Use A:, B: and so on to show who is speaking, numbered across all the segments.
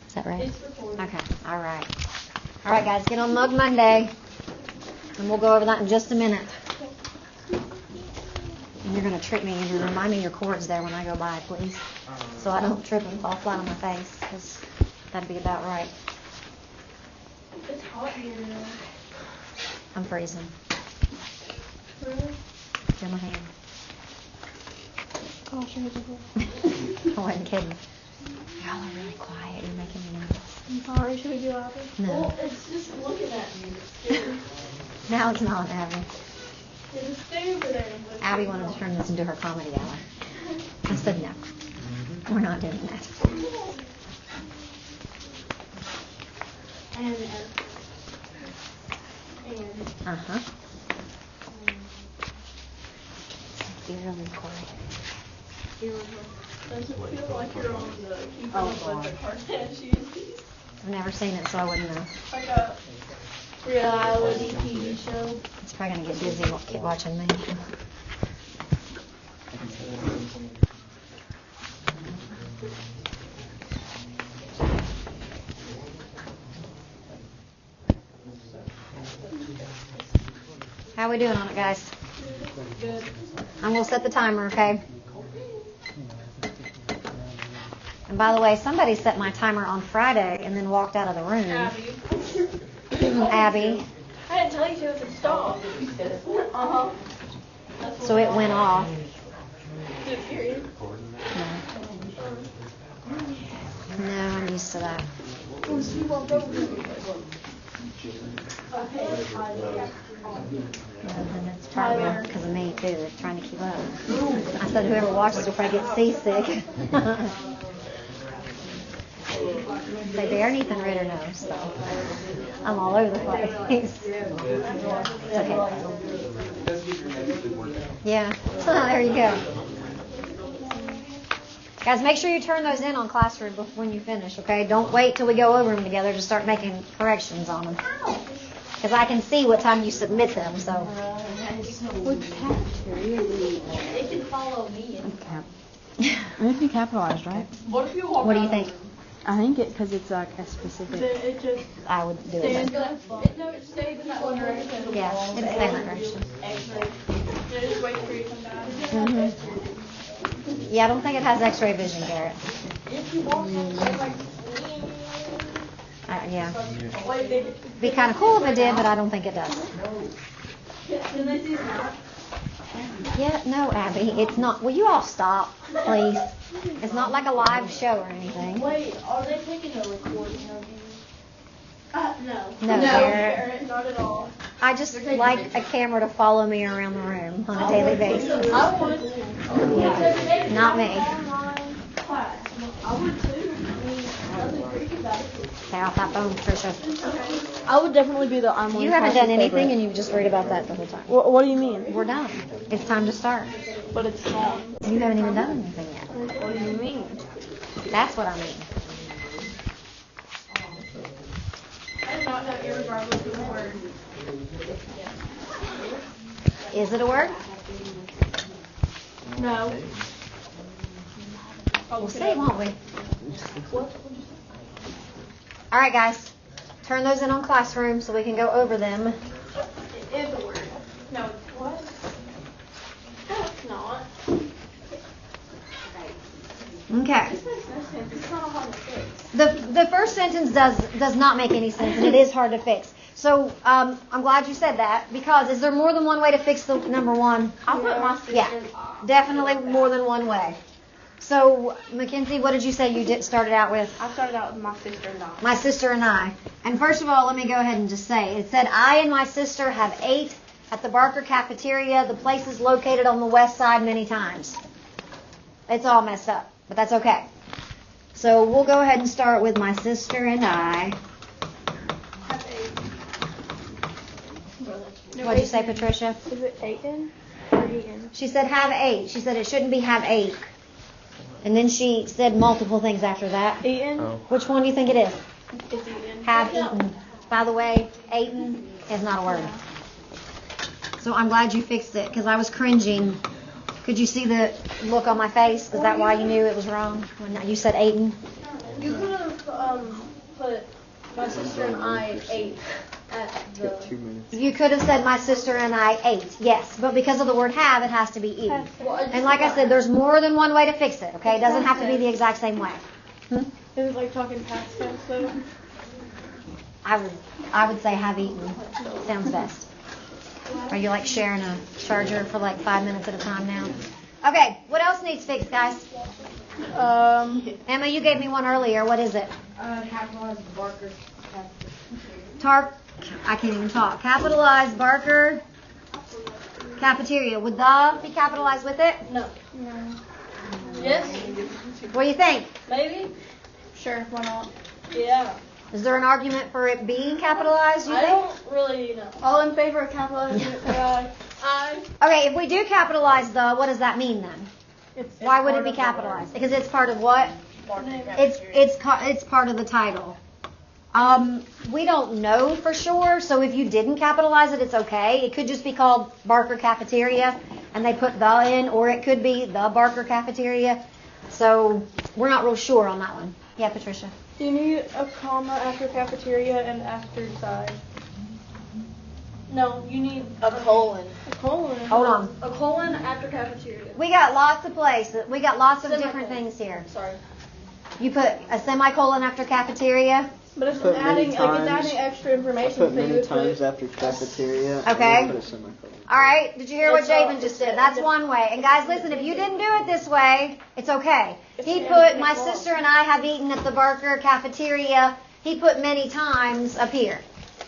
A: Is that right?
B: It's recorded.
A: Okay. All right. All right, guys. Get on Mug Monday, and we'll go over that in just a minute. And you're going to trick me and remind me your chords there when I go by, please, so I don't trip and fall flat on my face, because that'd be about right.
B: It's hot here now.
A: I'm freezing.
B: Really?
A: Feel my hand.
B: Oh, sure.
A: I wasn't kidding. Y'all are really quiet. You're making me nervous.
B: I'm sorry. Should we do louder?
A: No.
B: Well, it's just looking at me. It's scary.
A: Now it's not, Abby.
B: It's stay over there.
A: Abby wanted to turn this into her comedy hour. I said no. We're not doing that.
B: And.
A: Uh-huh. Be really quiet.
B: Does it feel like you're on the keep
A: Oh,
B: up with the
A: God.
B: Kardashians?
A: I've never seen it, so I wouldn't know.
B: Like a reality TV show.
A: It's probably going to get busy watching me. How we doing on it, guys?
B: Good.
A: I'm going to set the timer, okay? And by the way, somebody set my timer on Friday and then walked out of the room.
B: Abby.
A: Abby.
B: I didn't tell you she was a stop. Uh-huh.
A: So it went off.
B: Did it hear you?
A: No, I'm used to that. And it's probably because of me, too. They're trying to keep up. I said whoever watches will probably get seasick. Say Bear, Ethan Ritter knows, so I'm all over the place. It's okay. Yeah, there you go. Guys, make sure you turn those in on Classroom when you finish, okay? Don't wait till we go over them together to start making corrections on them. Because I can see what time you submit them, so.
C: Which cafeteria
B: They can follow me.
C: It would be capitalized, right?
B: What if you walk
A: What do you
B: out?
A: think?
C: I think it because it's like a specific.
B: Then it just
A: I would do
B: stays
A: it.
B: it stays in that one direction.
A: Yeah, it would stay in that direction.
B: X-ray. Then just wait for you to come back.
A: Mm-hmm. Yeah, I don't think it has X-ray vision, Garrett.
B: If you walk like
A: Yeah. Be kind of cool if it did, but I don't think it does.
B: Can they see that?
A: Yeah, no, Abby, it's not. Will you all stop, please? It's not like a live show or anything.
B: Wait, are they taking a recording of you? No.
A: No, Garrett.
B: Not at all.
A: I just like a camera to follow me around the room on a daily basis.
B: I would.
A: Yeah. Not me.
B: Online class. I would too. I mean, nothing creepy about it.
A: Stay off that phone, Tricia.
C: I would definitely be the I'm.
A: You haven't done anything, and you've just worried about that the whole time.
C: What do you mean?
A: We're done. It's time to start.
C: But it's not.
A: You haven't even done anything yet.
C: What do you mean?
A: That's what I mean.
B: I did not know irregardless was a word.
A: Is it a word?
B: No.
A: We'll see, won't we? All right, guys. Turn those in on Classroom so we can go over them.
B: It is a word. No, what? No, it's not.
A: Okay.
B: This makes no sense. It's not a hard to fix.
A: The first sentence does not make any sense, and it is hard to fix. So I'm glad you said that, because is there more than one way to fix the number one?
B: I'll put my sister's
A: Yeah, definitely more than one way. So, Mackenzie, what did you say you started out with?
B: I started out with my sister and I.
A: My sister and I. And first of all, let me go ahead and just say, it said, I and my sister have ate at the Barker cafeteria. The place is located on the west side many times. It's all messed up, but that's okay. So we'll go ahead and start with my sister and I. What'd you say, Patricia?
B: Is it Aiden or Ian?
A: She said have ate. She said it shouldn't be have ate. And then she said multiple things after that.
B: Eaten?
A: Which one do you think it is?
B: It's eaten.
A: Have eaten. By the way, eaten is not a word. So I'm glad you fixed it, because I was cringing. Could you see the look on my face? Is that why you knew it was wrong when you said eaten?
B: You could have put my sister and I ate at the.
D: 2 minutes.
A: You could have said my sister and I ate, yes, but because of the word have, it has to be eat. And like I said, there's more than one way to fix it, okay? It doesn't have to be the exact same way.
C: Is it like talking past tense though?
A: I would say have eaten. Sounds best. Are you like sharing a charger for like 5 minutes at a time now? Okay, what else needs fixed, guys? Emma, you gave me one earlier. What is it?
E: Capitalized Barker.
A: I can't even talk. Capitalized Barker cafeteria. Would the be capitalized with it?
B: No. Yes?
A: What do you think?
B: Maybe?
C: Sure, why not?
B: Yeah.
A: Is there an argument for it being capitalized, you
B: I
A: think?
B: don't really know.
C: All in favor of capitalizing it?
B: I.
A: Okay, if we do capitalize the, what does that mean then? Why would it be capitalized? Because it's part of what? It's part of the title. We don't know for sure, so if you didn't capitalize it, it's okay. It could just be called Barker Cafeteria, and they put the in, or it could be the Barker Cafeteria. So we're not real sure on that one. Yeah, Patricia.
C: You need a comma after cafeteria and after side.
B: No, you need
E: A colon.
C: A colon.
A: Hold on.
B: a colon after cafeteria.
A: We got lots of places. We got lots of different
B: Semicolon.
A: things here.
B: Sorry.
A: You put a semicolon after cafeteria.
C: But it's
D: Put many
C: adding
D: times.
C: extra
D: I
C: information.
D: put
C: so you
D: many
C: would
D: times
C: put,
D: after cafeteria.
A: Okay.
D: And then put a semicolon.
A: All right. Did you hear what
B: It's all-
A: Javen just did? That's one way. And guys, listen, if you didn't do it this way, it's okay. He put my sister and I have eaten at the Barker cafeteria. He put many times up here.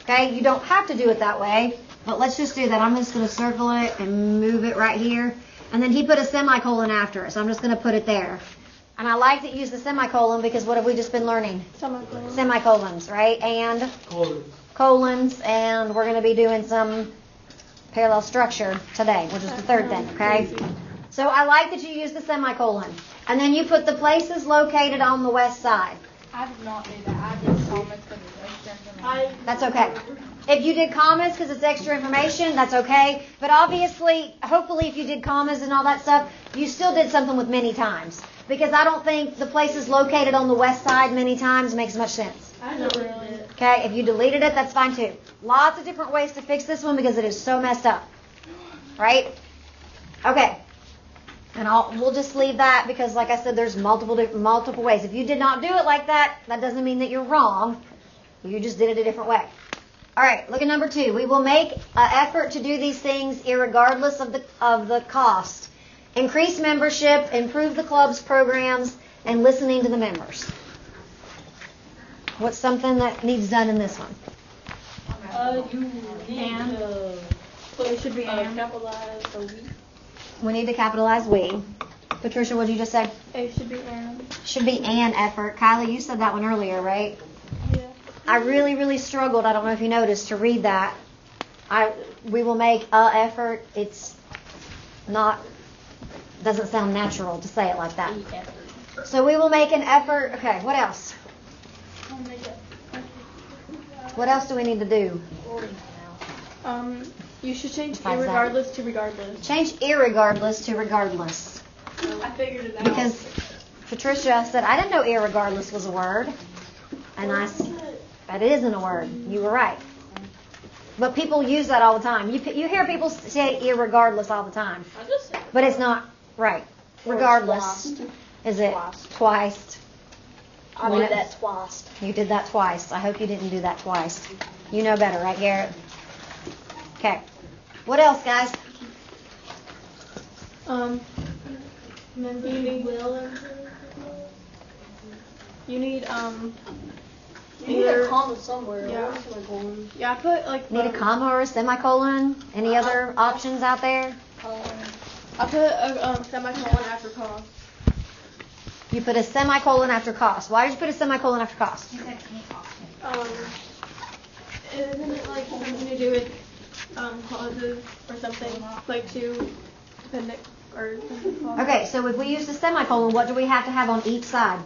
A: Okay. You don't have to do it that way, but let's just do that. I'm just going to circle it and move it right here. And then he put a semicolon after it, so I'm just going to put it there. And I like to use the semicolon because what have we just been learning?
C: semicolon.
A: Semicolons, right? And colons, and we're going to be doing some parallel structure today, which is the third thing, okay? So I like that you use the semicolon. And then you put the places located on the west side.
E: I did not do that. I did commas because it's extra information.
A: That's okay. If you did commas because it's extra information, that's okay. But obviously, hopefully if you did commas and all that stuff, you still did something with many times. Because I don't think the places located on the west side many times makes much sense.
B: I know really.
A: Okay, if you deleted it, that's fine too. Lots of different ways to fix this one because it is so messed up. Right? Okay. And we'll just leave that because, like I said, there's multiple ways. If you did not do it like that, that doesn't mean that you're wrong. You just did it a different way. All right, look at number 2. We will make an effort to do these things irregardless of the cost. Increase membership, improve the club's programs, and listening to the members. What's something that needs done in this one?
B: You need to put
C: It should be and.
B: capitalize the we.
A: We need to capitalize we. Patricia, what did you just say?
C: It should be and.
A: Should be an effort. Kylie, you said that one earlier, right?
C: Yeah.
A: I really, really struggled, I don't know if you noticed, to read that. We will make a effort. It's not, doesn't sound natural to say it like that. So we will make an effort. Okay, what else? What else do we need to do?
C: You should change
A: Besides that.
C: irregardless to regardless.
A: Change irregardless to regardless.
B: I figured it out.
A: Because Patricia said, I didn't know irregardless was a word. And I said, that isn't a word. You were right. But people use that all the time. You hear people say irregardless all the time.
B: I just said
A: But it's not right. Regardless. Is it twice?
E: I did that twice.
A: You did that twice. I hope you didn't do that twice. You know better, right, Garrett? Okay. What else, guys?
C: Maybe you need
B: you need a comma somewhere.
C: Yeah.
B: Or semicolon.
C: Yeah, I put like
A: Need a comma or a semicolon? Any other options out there?
C: I put a semicolon after cost.
A: You put a semicolon after cost. Why did you put a semicolon after cost?
C: Isn't it like something to do with clauses or something like to appendix or something?
A: Okay, so if we use a semicolon, what do we have to have on each side?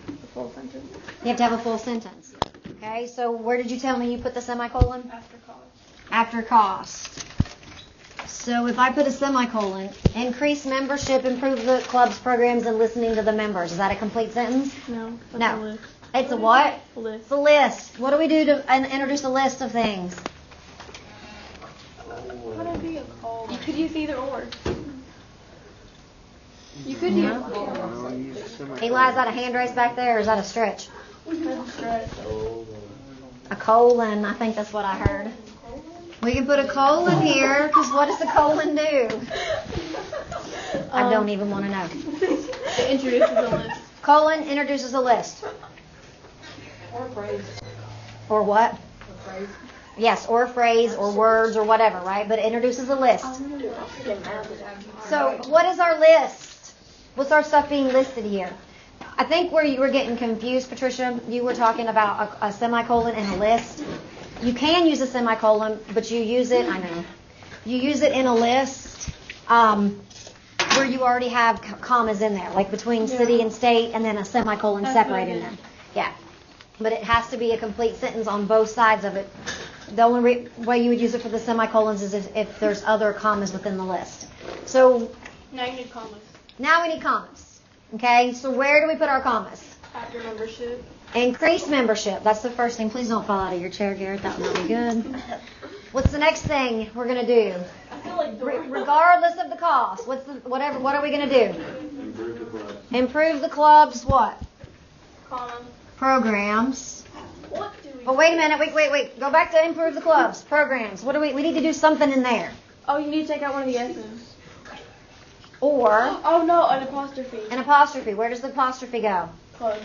C: The full sentence
A: You have to have a full sentence. Okay, so where did you tell me you put the semicolon?
C: after cost.
A: After cost. So if I put a semicolon, increase membership, improve the club's programs, and listening to the members. Is that a complete sentence?
C: No. That's
A: No.
C: a list.
A: It's a what?
C: A list.
A: It's a list. What do we do to introduce a list of things?
C: Would it be a call? You could use either or. You could use
D: No, use a semicolon.
A: Eli, is that a hand raise back there, or is that a stretch?
C: stretch.
A: A colon. I think that's what I heard. We can put a colon here, because what does the colon do? I don't even want to know.
C: It introduces a list.
A: Colon introduces a list.
E: Or phrase.
A: Or what?
E: Or phrase.
A: Yes, or a phrase, or words, or whatever, right? But it introduces a list. So what is our list? What's our stuff being listed here? I think where you were getting confused, Patricia, you were talking about a semicolon and a list. You can use a semicolon, but you use it, I know, you use it in a list where you already have commas in there, like between city and state, and then a semicolon separating them. Yeah. But it has to be a complete sentence on both sides of it. The only way you would use it for the semicolons is if there's other commas within the list. So
C: Now you need commas.
A: now we need commas. Okay, so where do we put our commas?
C: After membership.
A: Increase membership. That's the first thing. Please don't fall out of your chair, Garrett. That would not be good. What's the next thing we're going to do?
C: I feel like
A: Regardless of the cost. What are we going to do?
D: Improve the club.
A: Improve the club's what?
C: comma.
A: Programs.
C: What do we?
A: But wait a minute. Wait. Go back to improve the club's programs. What do we need to do something in there.
C: Oh, you need to take out one of the S's.
A: Or
C: Oh no, an apostrophe.
A: an apostrophe. Where does the apostrophe go?
C: Club.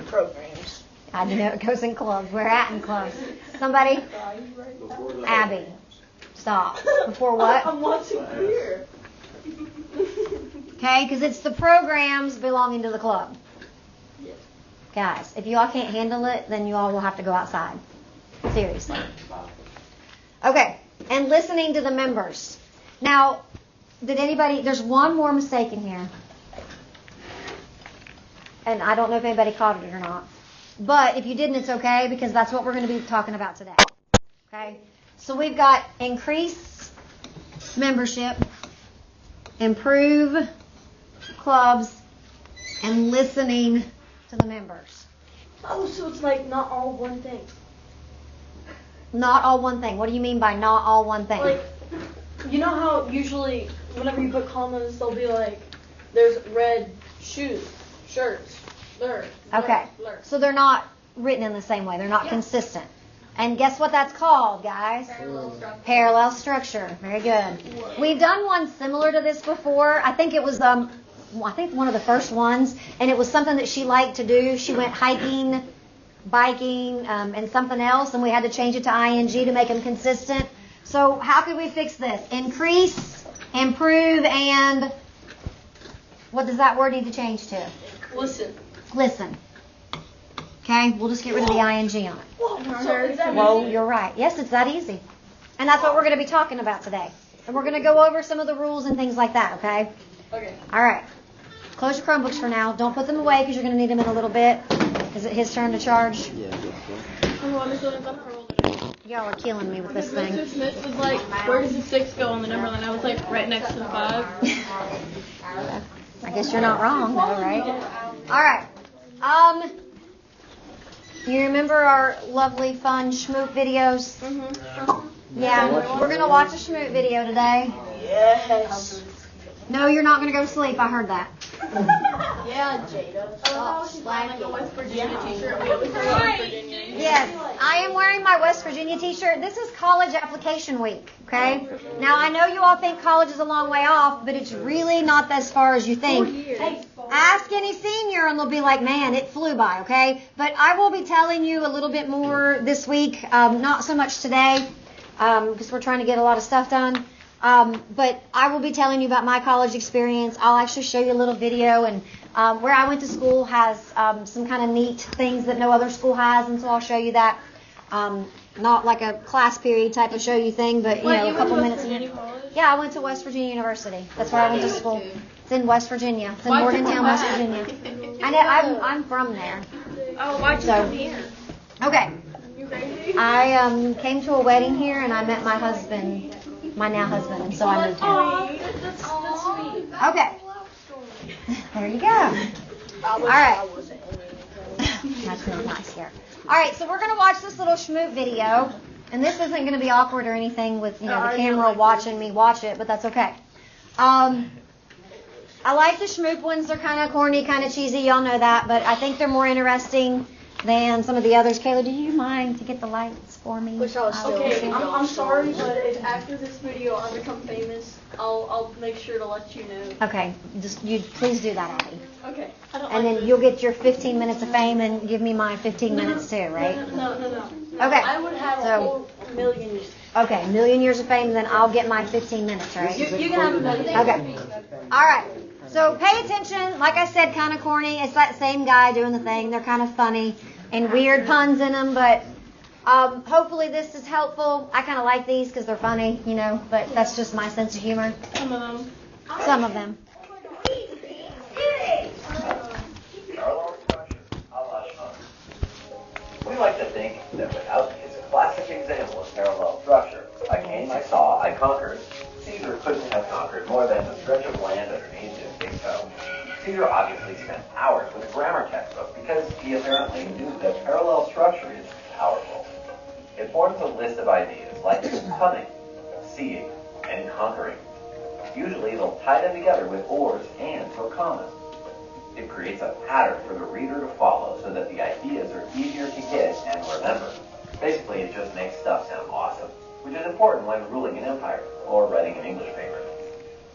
C: Programs.
A: I know it goes in clubs. We're at in clubs. Somebody?
D: Before the
A: Abby. Stop. Before what?
C: I'm watching here.
A: Okay, because it's the programs belonging to the club. Guys, if you all can't handle it, then you all will have to go outside. Seriously. Okay, and listening to the members. Now, there's one more mistake in here. And I don't know if anybody caught it or not. But if you didn't, it's okay, because that's what we're going to be talking about today. Okay? So we've got increase membership, improve clubs, and listening to the members.
C: Oh, so it's like not all one thing.
A: Not all one thing. What do you mean by not all one thing?
F: Like, you know how usually whenever you put commas, they'll be like, there's red shoes, shirts, blur.
A: Okay. So they're not written in the same way. They're not consistent. And guess what that's called, guys? Parallel structure. Very good. We've done one similar to this before. I think it was one of the first ones, and it was something that she liked to do. She went hiking, biking, and something else, and we had to change it to ing to make them consistent. So how could we fix this? Increase, improve, and what does that word need to change to?
F: Listen.
A: Listen. Okay, we'll just get rid of the ing on it.
F: So is that
A: Whoa,
F: easy?
A: you're right. Yes, it's that easy. And that's what we're going to be talking about today. And we're going to go over some of the rules and things like that, okay?
F: Okay.
A: All right. Close your Chromebooks for now. Don't put them away because you're going to need them in a little bit. Is it his turn to charge?
D: Yeah, I guess so.
C: Oh, I'm still in the roll.
A: Y'all are killing me with this
C: Mr.
A: thing.
C: Smith was like, where does the 6 go on the number line? I was like, right next to the 5.
A: I guess you're not wrong, though, right? All right. You remember our lovely, fun Schmoot videos? Yeah, we're going to watch a Schmoot video today.
F: Yes.
A: No, you're not going to go to sleep. I heard that.
F: Yeah, Jada.
C: Oh, she's wearing like a West Virginia t-shirt. We always wear West Virginia.
A: Yes, I am wearing my West Virginia t-shirt. This is college application week, okay? Now, I know you all think college is a long way off, but it's really not as far as you think. Ask any senior and they'll be like, man, it flew by, okay? But I will be telling you a little bit more this week, not so much today, because we're trying to get a lot of stuff done. But I will be telling you about my college experience. I'll actually show you a little video, and where I went to school has some kind of neat things that no other school has, and so I'll show you that. Not like a class period type of show you thing, but a couple minutes. Yeah, I went to West Virginia University. That's where I went to school. It's in West Virginia. It's in Morgantown, West Virginia. I know. I'm from there.
C: Oh, why'd you come here?
A: Okay.
C: You crazy?
A: I came to a wedding here, and I met my husband my now husband, and so I moved here.
B: That's sweet.
A: Okay. There you go. All right. That's not nice here. All right, so we're going to watch this little schmoop video, and this isn't going to be awkward or anything with the camera watching me watch it, but that's okay. I like the schmoop ones. They're kind of corny, kind of cheesy. Y'all know that, but I think they're more interesting than some of the others. Kayla, do you mind to get the lights for me?
F: Okay, I'm sorry, but if after this video I become famous, I'll make sure to let you know.
A: Okay, just you please do that, Abby.
F: Okay.
A: And then you'll get your 15 minutes of fame and give me my 15 minutes too, right?
F: No.
A: Okay.
F: I would have
A: So-
F: a whole million years.
A: Okay, million years of fame, then I'll get my 15 minutes, right?
F: You can have a million.
A: Okay. All right. So pay attention. Like I said, kind of corny. It's that same guy doing the thing. They're kind of funny and weird puns in them, but hopefully this is helpful. I kind of like these because they're funny, but that's just my sense of humor. Some of them.
G: Parallel structure, a la schmuck. We like to think that without its classic example of parallel structure, I came, I saw, I conquered, Caesar couldn't have conquered more than a stretch of land underneath his big toe. Caesar obviously spent hours with a grammar textbook because he apparently knew that parallel structure is powerful. It forms a list of ideas like coming, seeing, and conquering. Usually they'll tie them together with ors, ands, or commas. It creates a pattern for the reader to follow so that the ideas are easier to get and remember. Basically, it just makes stuff sound awesome, which is important when ruling an empire or writing an English paper.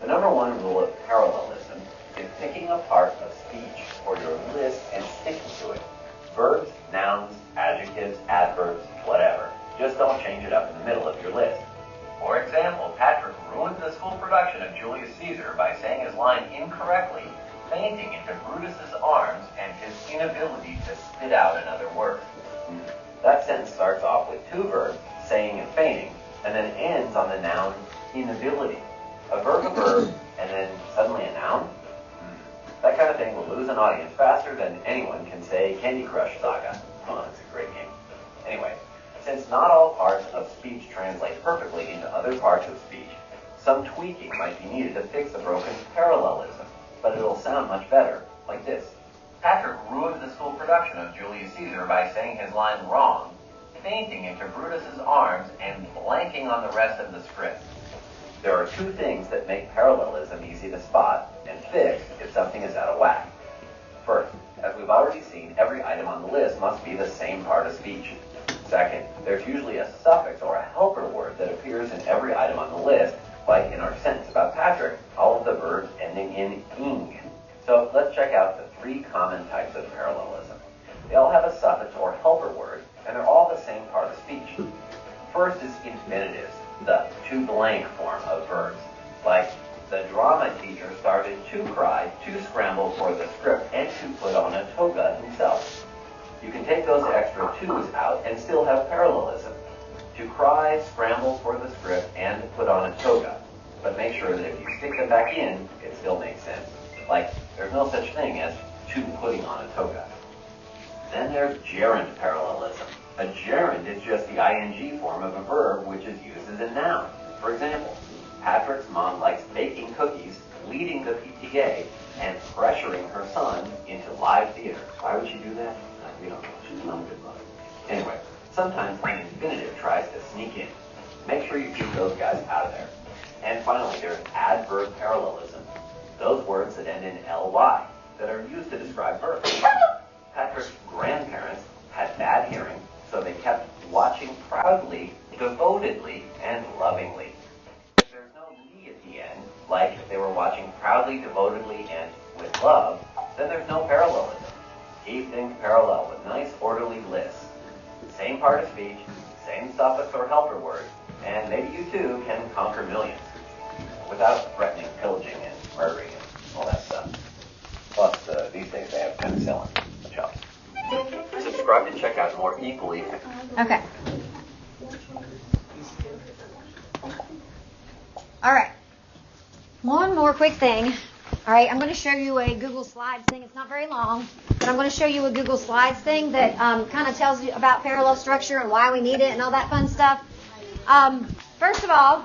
G: The number one rule of parallelism is picking a part of speech or your list and sticking to it. Verbs, nouns, adjectives, adverbs, whatever. Just don't change it up in the middle of your list. For example, Patrick ruined the school production of Julius Caesar by saying his line incorrectly, fainting into Brutus's arms and his inability to spit out another word. That sentence starts off with two verbs, saying and fainting, and then ends on the noun inability. A verb, and then suddenly a noun? That kind of thing will lose an audience faster than anyone can say Candy Crush Saga. Oh, it's a great game. Anyway, since not all parts of speech translate perfectly into other parts of speech, some tweaking might be needed to fix the broken parallelism, but it'll sound much better, like this. Patrick ruined the school production of Julius Caesar by saying his line wrong, fainting into Brutus's arms, and blanking on the rest of the script. There are two things that make parallelism easy to spot and fix if something is out of whack. First, as we've already seen, every item on the list must be the same part of speech. Second, there's usually a suffix or a helper word that appears in every item on the list, like in our sentence about Patrick, all of the verbs ending in ing. So let's check out the three common types of parallelism. They all have a suffix or helper word, and they're all the same part of speech. First is infinitives, the to blank form of verbs, like the drama teacher started to cry, to scramble for the script, and to put on a toga himself. You can take those extra to's out and still have parallelism. To cry, scramble for the script, and put on a toga. But make sure that if you stick them back in, it still makes sense. Like, there's no such thing as to putting on a toga. Then there's gerund parallelism. A gerund is just the ing form of a verb which is used as a noun. For example, Patrick's mom likes baking cookies, leading the PTA, and pressuring her son into live theater. Why would she do that? We don't know. She's not a good mother. Anyway, sometimes an infinitive tries to sneak in. Make sure you keep those guys out of there. And finally, there's adverb parallelism. Those words that end in ly that are used to describe verbs. Patrick's grandparents had bad hearing, so they kept watching proudly, devotedly, and lovingly. If there's no ly at the end, like if they were watching proudly, devotedly, and with love, then there's no parallelism. Keep things parallel with nice, orderly lists. Same part of speech, same suffix or helper word, and maybe you too can conquer millions without threatening pillaging and murdering and all that stuff. Plus, these days they have penicillin, which helps. Subscribe to check out more equally.
A: Okay. All right. One more quick thing. All right, I'm going to show you a Google Slides thing. It's not very long, but I'm going to show you a Google Slides thing that kind of tells you about parallel structure and why we need it and all that fun stuff. First of all,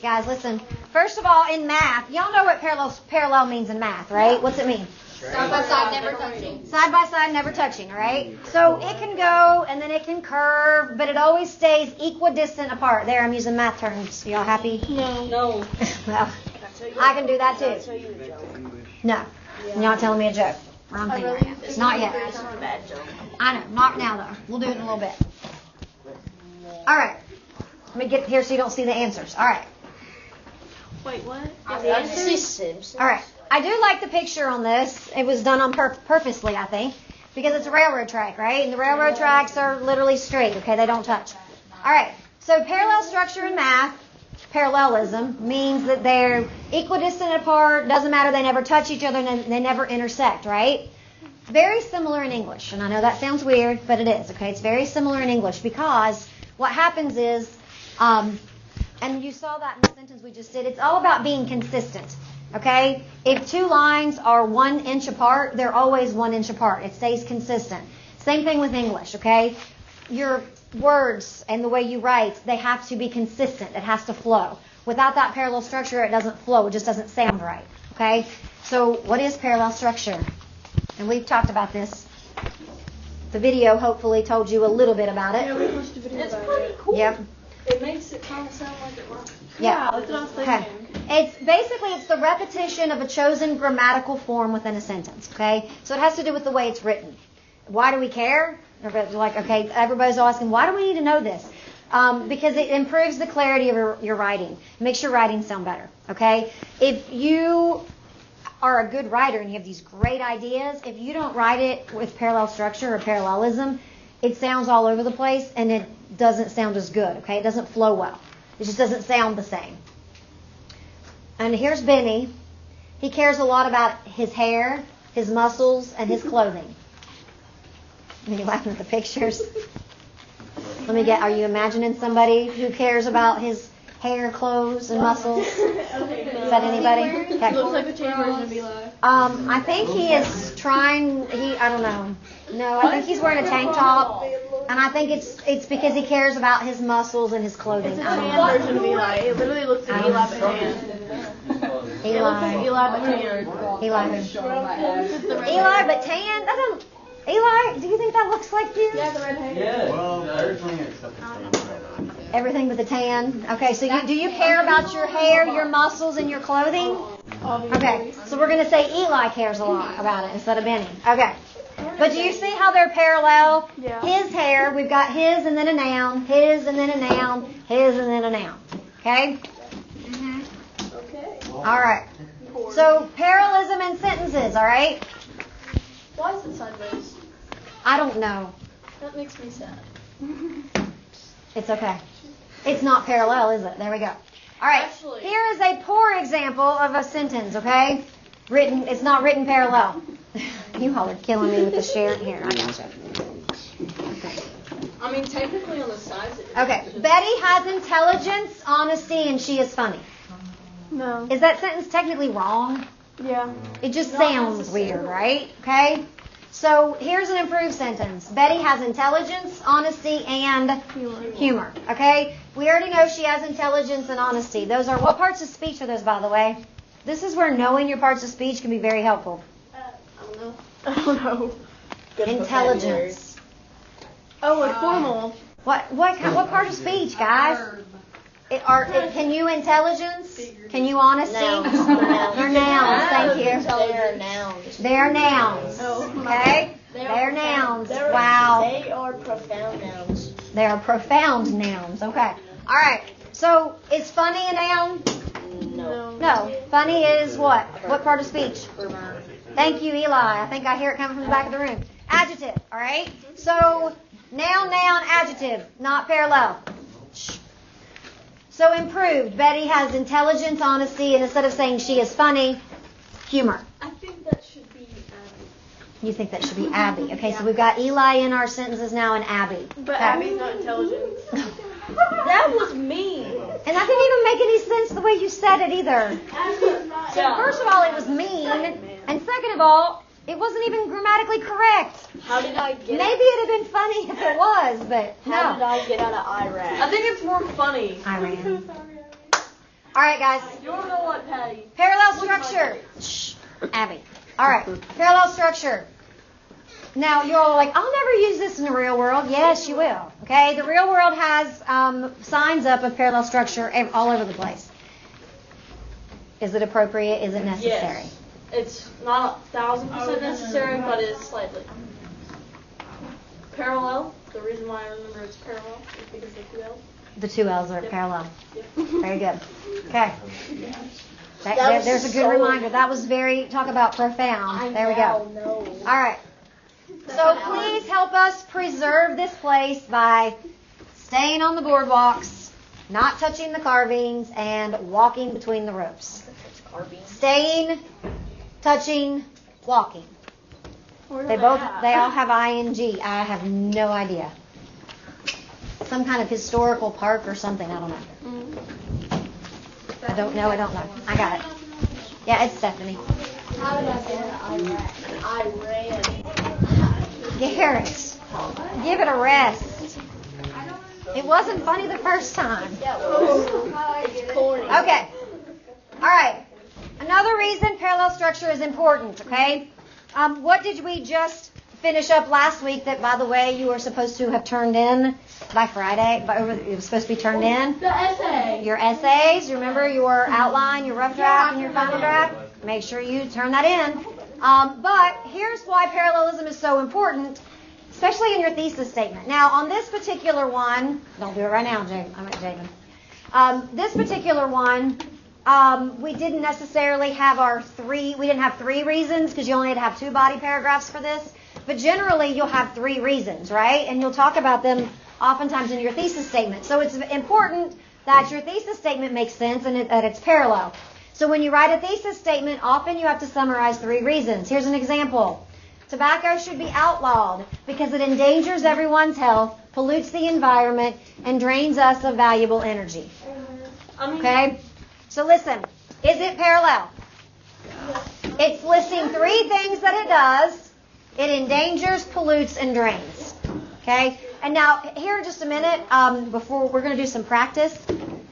A: guys, listen. First of all, in math, y'all know what parallel means in math, right? What's it mean?
E: Side by side, never touching.
A: Side by side, never touching, right? So it can go and then it can curve, but it always stays equidistant apart. There, I'm using math terms. Y'all happy?
F: No.
A: Well, I can do that too. No. Y'all telling me a joke. Wrong thing. Right. Not yet. I know. Not now, though. We'll do it in a little bit. All right. Let me get here so you don't see the answers. All right.
C: Wait, what?
A: All right. I do like the picture on this. It was done on purposely, I think, because it's a railroad track, right? And the railroad tracks are literally straight, okay? They don't touch. All right. So parallel structure in math, parallelism, means that they're equidistant apart. Doesn't matter. They never touch each other. And they never intersect, right? Very similar in English. And I know that sounds weird, but it is, okay? It's very similar in English because what happens is, and you saw that in the sentence we just did, it's all about being consistent. Okay? If two lines are 1 inch apart, they're always 1 inch apart. It stays consistent. Same thing with English, okay? Your words and the way you write, they have to be consistent. It has to flow. Without that parallel structure, it doesn't flow. It just doesn't sound right. Okay? So what is parallel structure? And we've talked about this. The video hopefully told you a little bit about it.
C: Yeah, we watched a video
F: It's
C: about
F: pretty
C: it.
F: cool.
A: Yep.
F: It makes it kind of sound like it rhymes.
A: Yeah.
C: That's what I was
A: Okay.
C: thinking.
A: It's basically the repetition of a chosen grammatical form within a sentence. Okay, so it has to do with the way it's written. Why do we care? Everybody's like, okay, everybody's asking, why do we need to know this? Because it improves the clarity of your writing. It makes your writing sound better. Okay, if you are a good writer and you have these great ideas, if you don't write it with parallel structure or parallelism, it sounds all over the place and it doesn't sound as good. Okay, it doesn't flow well. It just doesn't sound the same. And here's Benny. He cares a lot about his hair, his muscles, and his clothing. Are you laughing at the pictures? Are you imagining somebody who cares about his hair, clothes, and muscles? Is that anybody? Okay.
C: Looks like the tan version of Eli.
A: I think he is trying, I don't know. No, I think he's wearing a tank top. And I think it's because he cares about his muscles and his clothing.
C: It's a
A: I don't
C: tan
A: know.
C: version of Eli. It literally looks like Eli but tan. It looks like
A: Eli.
C: Eli but tan.
A: Eli, but tan? That doesn't. Eli, do you think that looks like you?
C: Yeah, the red hair.
D: Yeah. Well, everything except the same.
A: Everything but the tan. Okay, so do you care about your hair, your muscles, and your clothing? Okay, so we're going to say Eli cares a lot about it instead of Benny. Okay. But do you see how they're parallel?
C: Yeah.
A: His hair, we've got his and then a noun, his and then a noun, his and then a noun. Okay?
F: Okay.
A: All right. So parallelism in sentences, all right?
F: Why is it sideways?
A: I don't know.
F: That makes me sad.
A: It's okay. It's not parallel, is it? There we go. All right.
F: Actually-
A: Here is a poor example of a sentence, okay? It's not written parallel. You all are killing me with the share here. I gotcha. Okay.
F: I mean, technically on the sides.
A: Okay. Betty has intelligence, honesty, and she is funny.
C: No.
A: Is that sentence technically wrong?
C: Yeah.
A: It just sounds weird, right? Okay. So here's an improved sentence. Betty has intelligence, honesty, and humor. Okay? We already know she has intelligence and honesty. Those are, what parts of speech are those, by the way? This is where knowing your parts of speech can be very helpful.
F: I don't know.
C: I don't know.
A: Intelligence.
C: Oh, like formal.
A: What part of speech, guys? Can you intelligence? Can you honesty? They're nouns. Thank you.
H: They're nouns.
A: They're nouns. Okay? They're nouns. Wow.
H: They are profound nouns.
A: They are profound nouns. Okay. All right. So is funny a noun?
H: No.
A: No. Funny is what? What part of speech? Thank you, Eli. I think I hear it coming from the back of the room. Adjective. All right. So noun, adjective, not parallel. Shh. So improved. Betty has intelligence, honesty, and instead of saying she is funny, humor.
F: I think that should be Abby.
A: You think that should be Abby. Okay, so we've got Eli in our sentences now and Abby.
C: But
A: Okay.
C: Abby's not intelligent.
F: That was mean.
A: And that didn't even make any sense the way you said it either. So first of all, it was mean, and second of all, it wasn't even grammatically correct.
H: How did I get?
A: Maybe it'd have been funny if it was, but
H: How did
A: no.
H: I get out of Iraq?
F: I think it's more funny.
A: I ran. All right, guys.
F: You don't know what, Patty?
A: Parallel structure. Shh, Abby. All right. Parallel structure. Now, you're all like, I'll never use this in the real world. Yes, you will. Okay? The real world has signs up of parallel structure all over the place. Is it appropriate? Is it necessary?
F: Yes. It's not 1,000% necessary, but it's slightly. Parallel. The reason why I remember it's parallel is because of the 2 L's.
A: The 2 L's are parallel.
F: Yep.
A: Very good. Okay.
H: That was
A: There's a good
H: so-
A: reminder. That was talk about profound. There we go.
H: No.
A: All right. So please help us preserve this place by staying on the boardwalks, not touching the carvings, and walking between the ropes. Staying, touching, walking. They all have ing. I have no idea. Some kind of historical park or something. I don't know. I don't know. I got it. Yeah, it's Stephanie.
H: How did I say that? I ran.
A: Garrett, give it a rest. It wasn't funny the first time.
H: It's corny.
A: Okay. All right. Another reason parallel structure is important, okay? What did we just finish up last week that, by the way, you were supposed to have turned in by Friday? It was supposed to be turned in?
C: The essay.
A: Your essays. Remember your outline, your rough draft, and your final draft? Make sure you turn that in. But here's why parallelism is so important, especially in your thesis statement. Now, on this particular one, don't do it right now, Javen. This particular one, we didn't necessarily have we didn't have 3 reasons because you only had to have 2 body paragraphs for this. But generally, you'll have 3 reasons, right? And you'll talk about them oftentimes in your thesis statement. So it's important that your thesis statement makes sense and that it's parallel. So when you write a thesis statement, often you have to summarize 3 reasons. Here's an example. Tobacco should be outlawed because it endangers everyone's health, pollutes the environment, and drains us of valuable energy. Okay? So listen, is it parallel? It's listing 3 things that it does. It endangers, pollutes, and drains. Okay? And now, here in just a minute, before we're going to do some practice,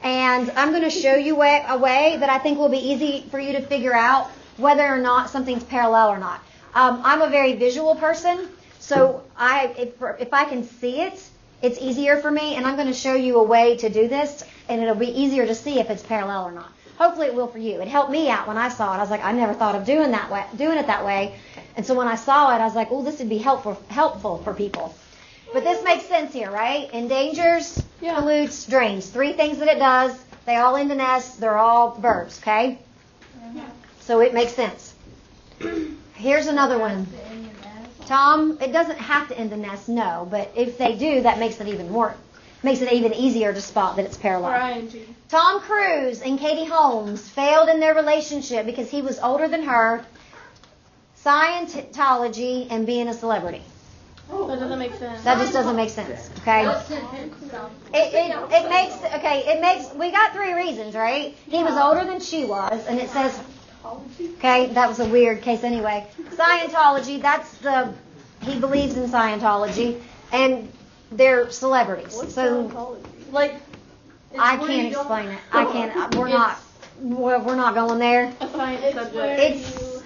A: and I'm going to show you a way that I think will be easy for you to figure out whether or not something's parallel or not. I'm a very visual person, so if I can see it, it's easier for me, and I'm going to show you a way to do this, and it'll be easier to see if it's parallel or not. Hopefully it will for you. It helped me out when I saw it. I was like, I never thought of doing it that way. And so when I saw it, I was like, oh, this would be helpful for people. But this makes sense here, right? Endangers, pollutes, drains. 3 things that it does. They all end in S. They're all verbs, okay? Yeah. So it makes sense. Here's another one. Tom, it doesn't have to end in S, no. But if they do, that makes it even easier to spot that it's parallel. Tom Cruise and Katie Holmes failed in their relationship because he was older than her, Scientology, and being a celebrity.
C: That doesn't make sense.
A: That just doesn't make sense, okay? It makes, we got 3 reasons, right? He was older than she was, and it says, okay, that was a weird case anyway. Scientology, he believes in Scientology, and they're celebrities.
F: What's
A: So,
F: Scientology? Like,
A: I can't explain it. We're not going there.
C: A science subject.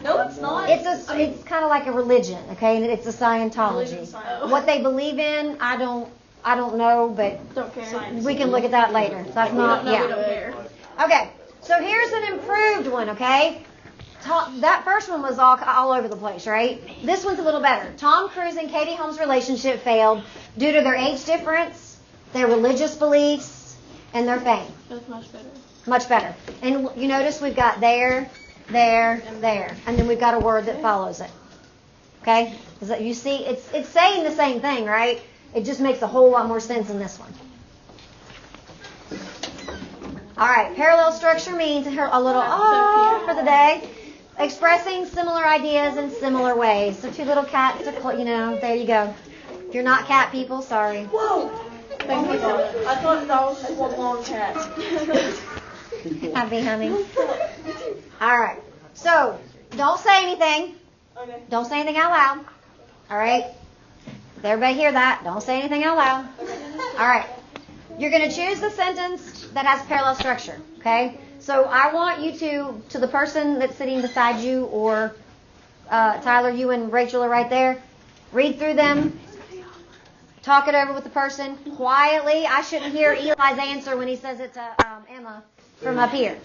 F: it's not.
A: It's kind of like a religion, okay? And it's a Scientology. What they believe in, I don't know, but
C: Don't care.
A: we can look at that later. That's not,
C: We don't care.
A: Okay, so here's an improved one, okay? That first one was all over the place, right? This one's a little better. Tom Cruise and Katie Holmes' relationship failed due to their age difference, their religious beliefs, and their fame.
C: That's much better.
A: Much better. And you notice we've got there, and then we've got a word that follows it. Okay? Is that, you see, it's saying the same thing, right? It just makes a whole lot more sense in this one. All right, parallel structure means a little for the day. Expressing similar ideas in similar ways. So 2 little cats, there you go. If you're not cat people, sorry.
F: Whoa! I thought that was just one long cat.
A: Happy honey. All right. So, don't say anything.
F: Okay.
A: Don't say anything out loud. All right? Does everybody hear that? Don't say anything out loud. All right. You're going to choose the sentence that has parallel structure. Okay? So I want you to the person that's sitting beside you, or Tyler, you and Rachel are right there, read through them, talk it over with the person quietly. I shouldn't hear Eli's answer when he says it to Emma from up here.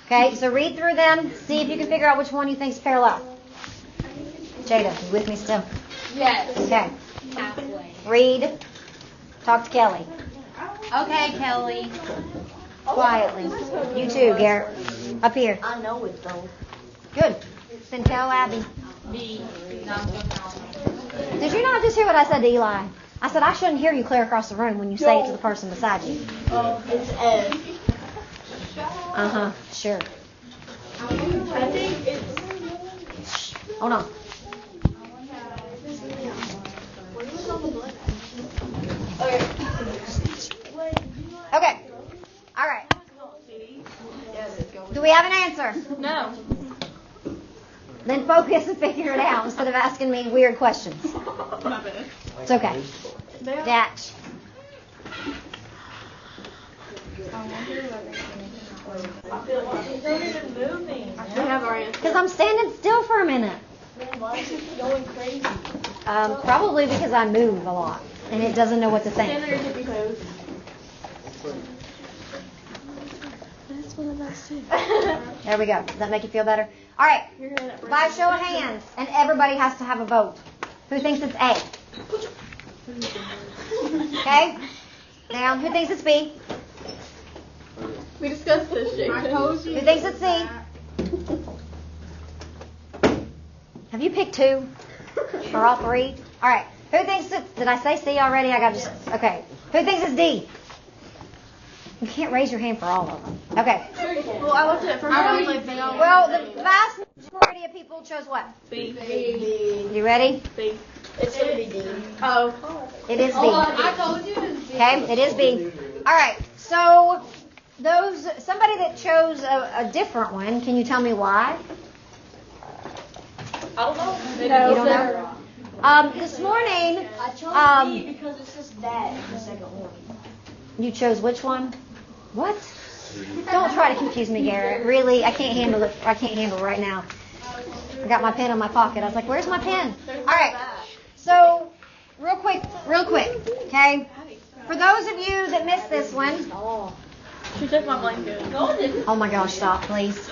A: Okay, so read through them, see if you can figure out which one you think is parallel. Jada, you with me still?
E: Yes.
A: Okay.
E: Halfway.
A: Read. Talk to Kelly.
E: Okay, Kelly.
A: Quietly. You too, Garrett. Up here.
H: I know it though.
A: Good. Then tell Abby.
E: B. Not so now.
A: Did you not just hear what I said to Eli? I said I shouldn't hear you clear across the room when you say it to the person beside you.
H: It's F.
A: Uh-huh. Sure.
F: I think it's.
A: Hold on. Okay. All right. Do we have an answer?
C: No.
A: Then focus and figure it out instead of asking me weird questions.
C: My bad.
A: It's okay. Dash.
F: I feel like she's not even moving.
C: We have our answer.
A: Because I'm standing still for a minute.
H: Why is it going crazy?
A: Probably because I move a lot and it doesn't know what to
C: Stand
A: think.
C: on your tippy toes.
A: There we go. Does that make you feel better? All right.
C: You're hearing that
A: By show of hands, and everybody has to have a vote. Who thinks it's A? Okay. Down. Who thinks it's B?
C: We discussed this, Jason.
A: Who thinks it's C? Have you picked two? Or all three? All right. Who thinks it's... Did I say C already? I got just... Okay. Who thinks it's D? You can't raise your hand for all of them. Okay.
C: Well, I looked at it first. I was like, they all.
A: Well, the vast majority of people chose what?
C: B.
A: You ready?
C: B.
H: It's gonna be D.
C: Oh.
A: It is B.
E: I told you it was B.
A: Okay, it is B. All right. So somebody that chose a different one, can you tell me why?
H: I don't know.
A: You don't know? This morning,
H: I chose D because it says that in the second one.
A: you chose which one? What? Don't try to confuse me, Garrett. Really, I can't handle it. I can't handle it right now. I got my pen in my pocket. I was like, "Where's my pen?" All right. So, real quick, okay? For those of you that missed this one,
C: She took my blanket.
A: oh my gosh, stop, please.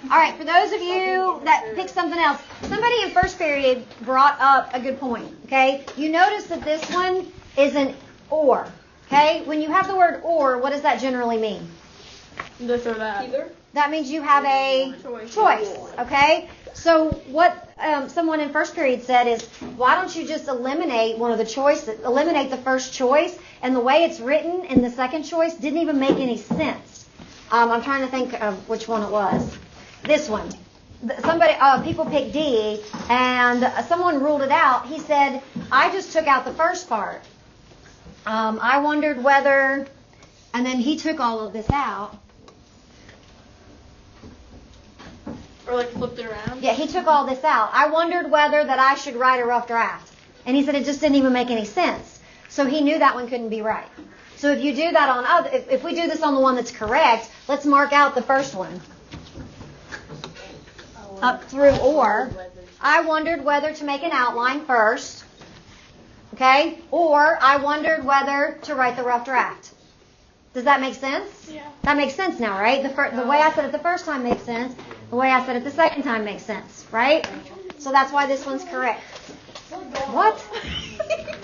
A: All right, for those of you that picked something else, somebody in first period brought up a good point, okay? You notice that this one is an or, okay? When you have the word or, what does that generally mean?
C: This or that.
F: Either.
A: That means you have a choice, okay? So what someone in first period said is, why don't you just eliminate one of the choices, eliminate the first choice, and the way it's written in the second choice didn't even make any sense. I'm trying to think of which one it was. This one. People picked D, and someone ruled it out. He said, I just took out the first part. I wondered whether, and then he took all of this out.
C: Or like flipped it around.
A: Yeah, he took all this out. I wondered whether that I should write a rough draft. And he said it just didn't even make any sense. So he knew that one couldn't be right. So if you do that on other, if we do this on the one that's correct, let's mark out the first one. Up through or. I wondered whether to make an outline first. Okay? Or I wondered whether to write the rough draft. Does that make sense?
C: Yeah.
A: That makes sense now, right? The way I said it the first time makes sense. The way I said it the second time makes sense, right? So that's why this one's correct. What?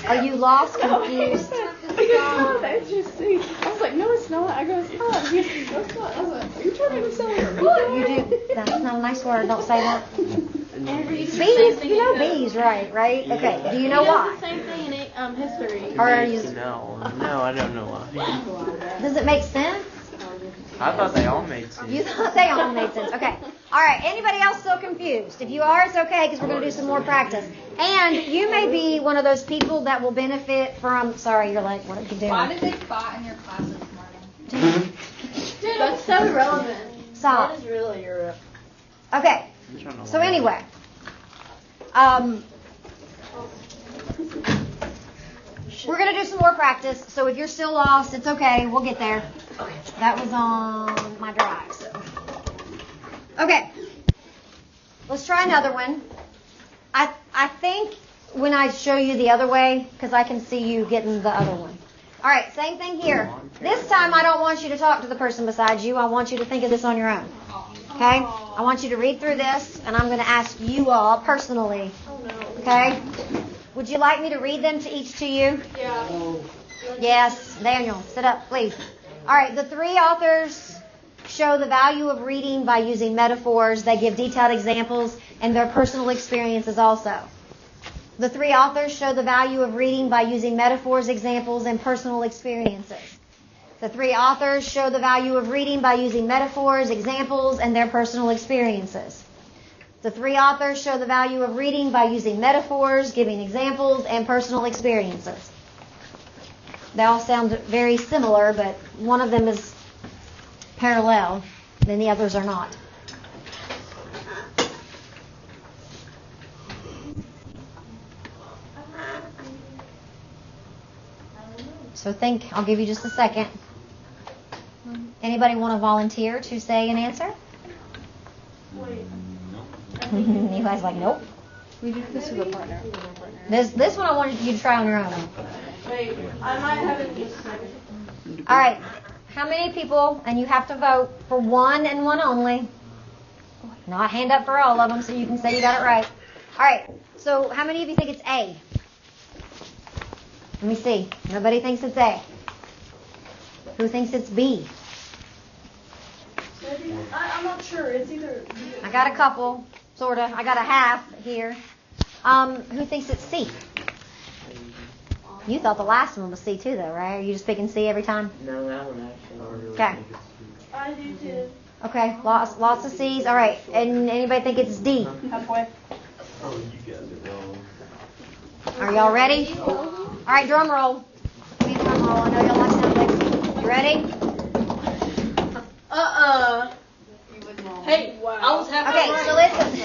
A: Are you lost, confused?
C: That's just see. I was like, no, it's not. I go, it's not. He goes, no, it's not. I was like, are you trying to sell it? What?
A: You do. That's not a nice word. Don't say that.
C: Bees.
A: Bees. You know bees, right? Okay. Do you know
C: He does
A: why?
C: the same thing in history.
A: Or are you?
D: No, I don't know why.
A: Does it make sense?
D: I thought they all made sense.
A: You thought they all made sense. Okay. All right. Anybody else still confused? If you are, it's okay because we're going to do some more practice. And you may be one of those people that will benefit from. Sorry, you're like, what are you doing?
E: Why did they fight in your class this morning?
C: Dude, that's so irrelevant.
A: Stop.
H: That is really your.
A: Okay. So anyway, we're going to do some more practice. So if you're still lost, it's okay. We'll get there. That was on my drive. So. Okay. Let's try another one. I think when I show you the other way, because I can see you getting the other one. All right, same thing here. This time I don't want you to talk to the person beside you. I want you to think of this on your own. Okay? I want you to read through this, and I'm going to ask you all personally. Okay? Would you like me to read them to each to you?
C: Yeah.
A: Yes. Daniel, sit up, please. All right, the three authors show the value of reading by using metaphors. They give detailed examples and their personal experiences also. The three authors show the value of reading by using metaphors, examples, and personal experiences. The three authors show the value of reading by using metaphors, examples, and their personal experiences. The three authors show the value of reading by using metaphors, giving examples, and personal experiences. They all sound very similar, but one of them is parallel, and the others are not. So think, I'll give you just a second. Anybody want to volunteer to say an answer? Eli's like, nope.
E: We do this with a partner.
A: This one I wanted you to try on your own.
F: Wait, I might have it in just a second.
A: All right. How many people, and you have to vote for one and one only. Not hand up for all of them so you can say you got it right. All right. So how many of you think it's A? Let me see. Nobody thinks it's A. Who thinks it's B?
F: I'm not sure. It's either.
A: I got a couple, sort of. I got a half here. Who thinks it's C? You thought the last one was C too, though, right? Are you just picking C every time?
D: No, that one actually.
A: Okay.
F: I do too.
A: Okay. Lots of C's. All right. And anybody think it's D?
F: Halfway.
D: Oh, you guys are wrong.
A: Are y'all ready? All right, drum roll. Give me a drum roll. I know y'all like sound effects. You ready?
F: Hey, I was halfway
A: Okay,
F: right.
A: so listen.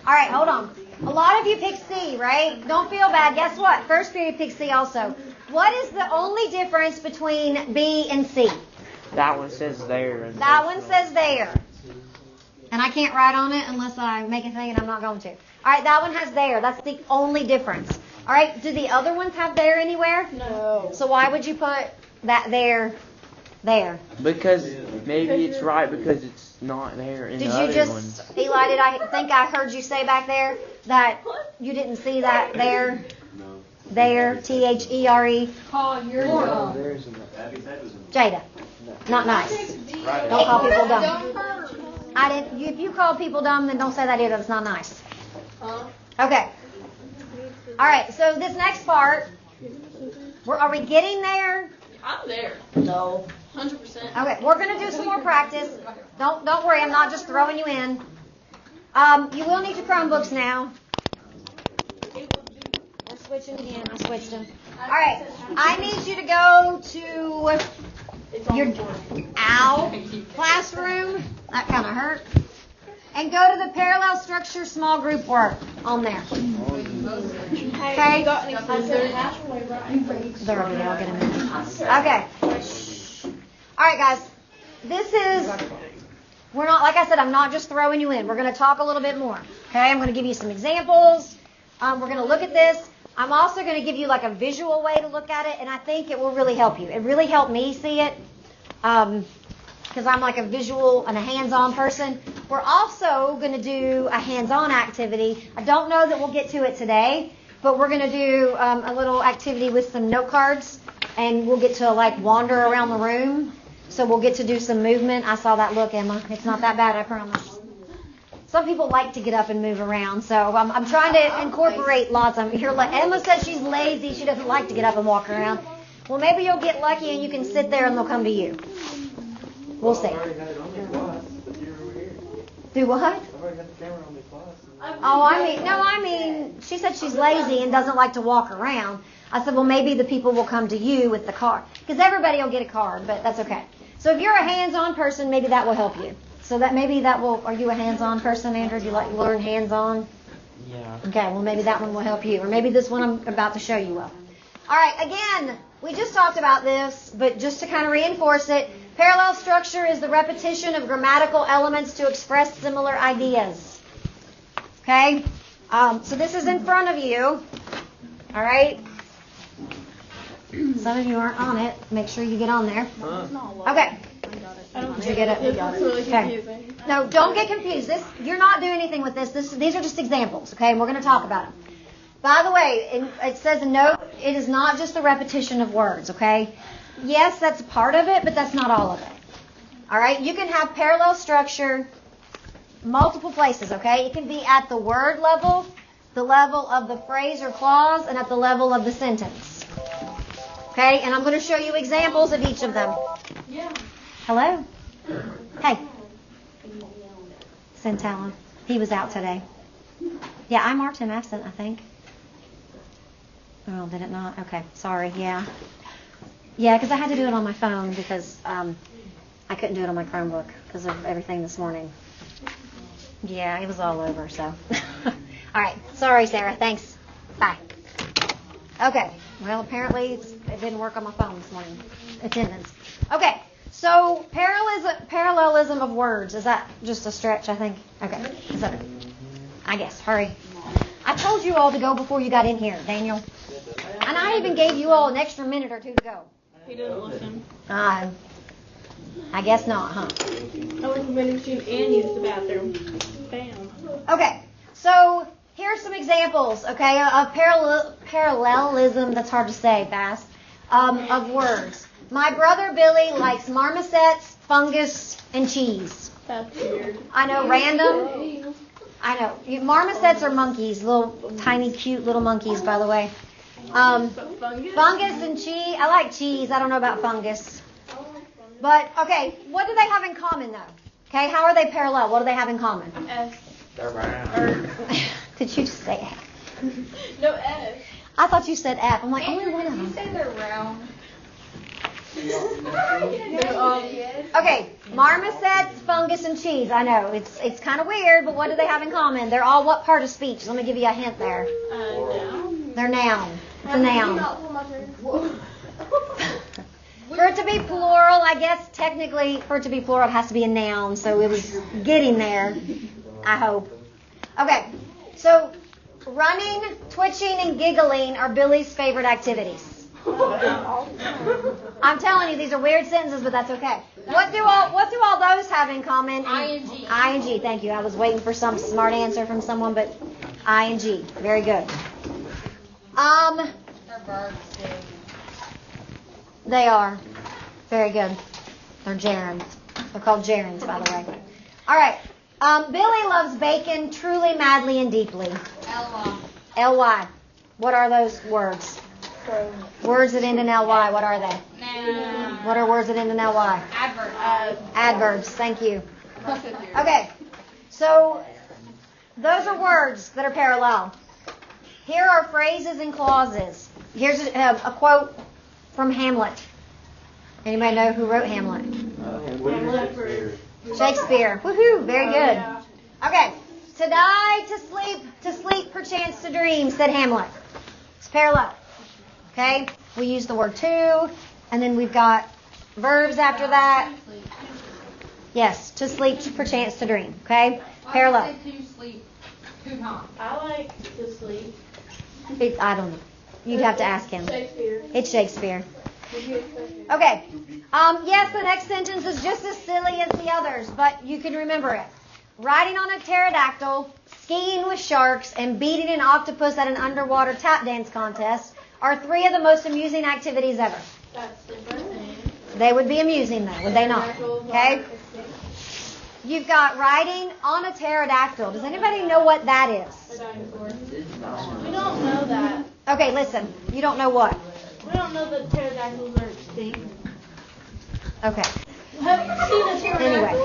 A: All right, hold on. A lot of you picked C, right? Don't feel bad. Guess what? First period picked C also. What is the only difference between B and C?
D: That one says there. And
A: That one says there. And I can't write on it unless I make a thing, and I'm not going to. All right, that one has there. That's the only difference. All right, do the other ones have there anywhere?
F: No.
A: So why would you put that there?
D: Because maybe it's right because it's not there in
A: Did
D: the
A: you
D: other
A: just,
D: ones.
A: Eli, did I think I heard you say back there that you didn't see that there? There, T-H-E-R-E.
C: Oh, you're dumb.
D: There's an
A: Jada. Not nice.
D: right.
A: Don't call people dumb. I didn't. If you call people dumb, then don't say that either. That's not nice. Okay. All right. So this next part, are we getting there?
F: I'm there. No. 100%.
A: Okay. We're gonna do some more practice. Don't worry. I'm not just throwing you in. You will need your Chromebooks now. I'm switching again. I switched them. All right. I need you to go to your classroom. That kind of hurt. And go to the parallel structure small group work on there. Okay? They're over there. I'll get them in. Okay. All right, guys. We're not, like I said, I'm not just throwing you in. We're going to talk a little bit more. Okay? I'm going to give you some examples. We're going to look at this. I'm also going to give you like a visual way to look at it, and I think it will really help you. It really helped me see it because I'm like a visual and a hands-on person. We're also going to do a hands-on activity. I don't know that we'll get to it today, but we're going to do a little activity with some note cards, and we'll get to like wander around the room. So we'll get to do some movement. I saw that look, Emma. It's not that bad, I promise. Some people like to get up and move around, so I'm trying to incorporate lots of them. Emma says she's lazy. She doesn't like to get up and walk around. Well, maybe you'll get lucky and you can sit there and they'll come to you. We'll see. Do what? Oh, I mean, she said she's lazy and doesn't like to walk around. I said, well, maybe the people will come to you with the card. Because everybody will get a card, but that's okay. So if you're a hands-on person, maybe that will help you. So that will, are you a hands-on person, Andrew? Do you like to learn hands-on?
D: Yeah.
A: Okay, well, maybe that one will help you. Or maybe this one I'm about to show you will. All right, again, we just talked about this, but just to kind of reinforce it, Parallel structure is the repetition of grammatical elements to express similar ideas. Okay? So this is in front of you. All right? Some of you aren't on it. Make sure you get on there. Okay. Did you get it?
C: It's really confusing.
A: No, don't get confused. You're not doing anything with this. These are just examples, okay? And we're going to talk about them. By the way, it says in note, it is not just the repetition of words, okay? Yes, that's part of it, but that's not all of it. All right? You can have parallel structure multiple places, okay? It can be at the word level, the level of the phrase or clause, and at the level of the sentence. Okay? And I'm going to show you examples of each of them.
F: Yeah.
A: Hello? Hey. Centella. He was out today. Yeah, I marked him absent, I think. Oh, did it not? Okay, sorry. Yeah. Yeah, because I had to do it on my phone because I couldn't do it on my Chromebook because of everything this morning. Yeah, it was all over, so. All right. Sorry, Sarah. Thanks. Bye. Okay. Well, apparently it didn't work on my phone this morning. Attendance. Okay. So parallelism of words. Is that just a stretch, I think? Okay. Is that it? I guess. Hurry. I told you all to go before you got in here, Daniel. And I even gave you all an extra minute or two to go.
C: He didn't listen.
A: I guess not, huh?
C: I went to the vending machine and used the bathroom. Bam.
A: Okay, so here are some examples, okay, of parallelism, that's hard to say fast, of words. My brother Billy likes marmosets, fungus, and cheese.
C: That's weird.
A: I know, random. I know. Marmosets are monkeys, little tiny cute little monkeys, by the way. Fungus and cheese. I like cheese. I don't know about fungus. But, okay, what do they have in common, though? Okay, how are they parallel? What do they have in common?
C: S.
D: They're round.
A: Did you just say F?
C: No S.
A: I thought you said F. I'm like, only one of them.
E: Did you say they're round?
A: Okay, marmosets, fungus, and cheese. I know, it's kind of weird, but what do they have in common? They're all what part of speech? Let me give you a hint there.
C: Noun.
A: They're noun. It's a noun. For it to be plural, I guess technically for it to be plural, it has to be a noun. So it was getting there, I hope. Okay, so running, twitching, and giggling are Billy's favorite activities. I'm telling you, these are weird sentences, but that's okay. What do all those have in common?
E: ING.
A: ING, thank you. I was waiting for some smart answer from someone, but ING. Very good.
E: They're birds, too.
A: They are. Very good. They're gerunds. They're called gerunds, by the way. All right. Billy loves bacon truly, madly, and deeply.
E: L-Y.
A: L-Y. What are those words? Words that end in L-Y. What are they?
E: Noun.
A: What are words that end in L-Y?
E: Adverb.
A: Adverbs. Thank you. Okay. So those are words that are parallel. Here are phrases and clauses. Here's a quote from Hamlet. Anybody know who wrote Hamlet? Shakespeare. Woohoo! Very good. Okay. To die, to sleep, perchance to dream, said Hamlet. It's parallel. Okay? We use the word to, and then we've got verbs after that. Yes, to sleep, perchance to dream. Okay? Parallel.
E: I say to sleep. To not.
C: I like to sleep.
A: I don't know. You'd have to ask him.
C: Shakespeare.
A: It's Shakespeare. Okay. Yes, the next sentence is just as silly as the others, but you can remember it. Riding on a pterodactyl, skiing with sharks, and beating an octopus at an underwater tap dance contest are three of the most amusing activities ever.
C: That's different.
A: They would be amusing, though, would they not? Okay? You've got riding on a pterodactyl. Does anybody know what that is?
C: We don't know that.
A: Okay, listen. You don't know what?
C: We don't know that pterodactyls are extinct.
A: Okay.
C: Have you seen a pterodactyl?
A: Anyway.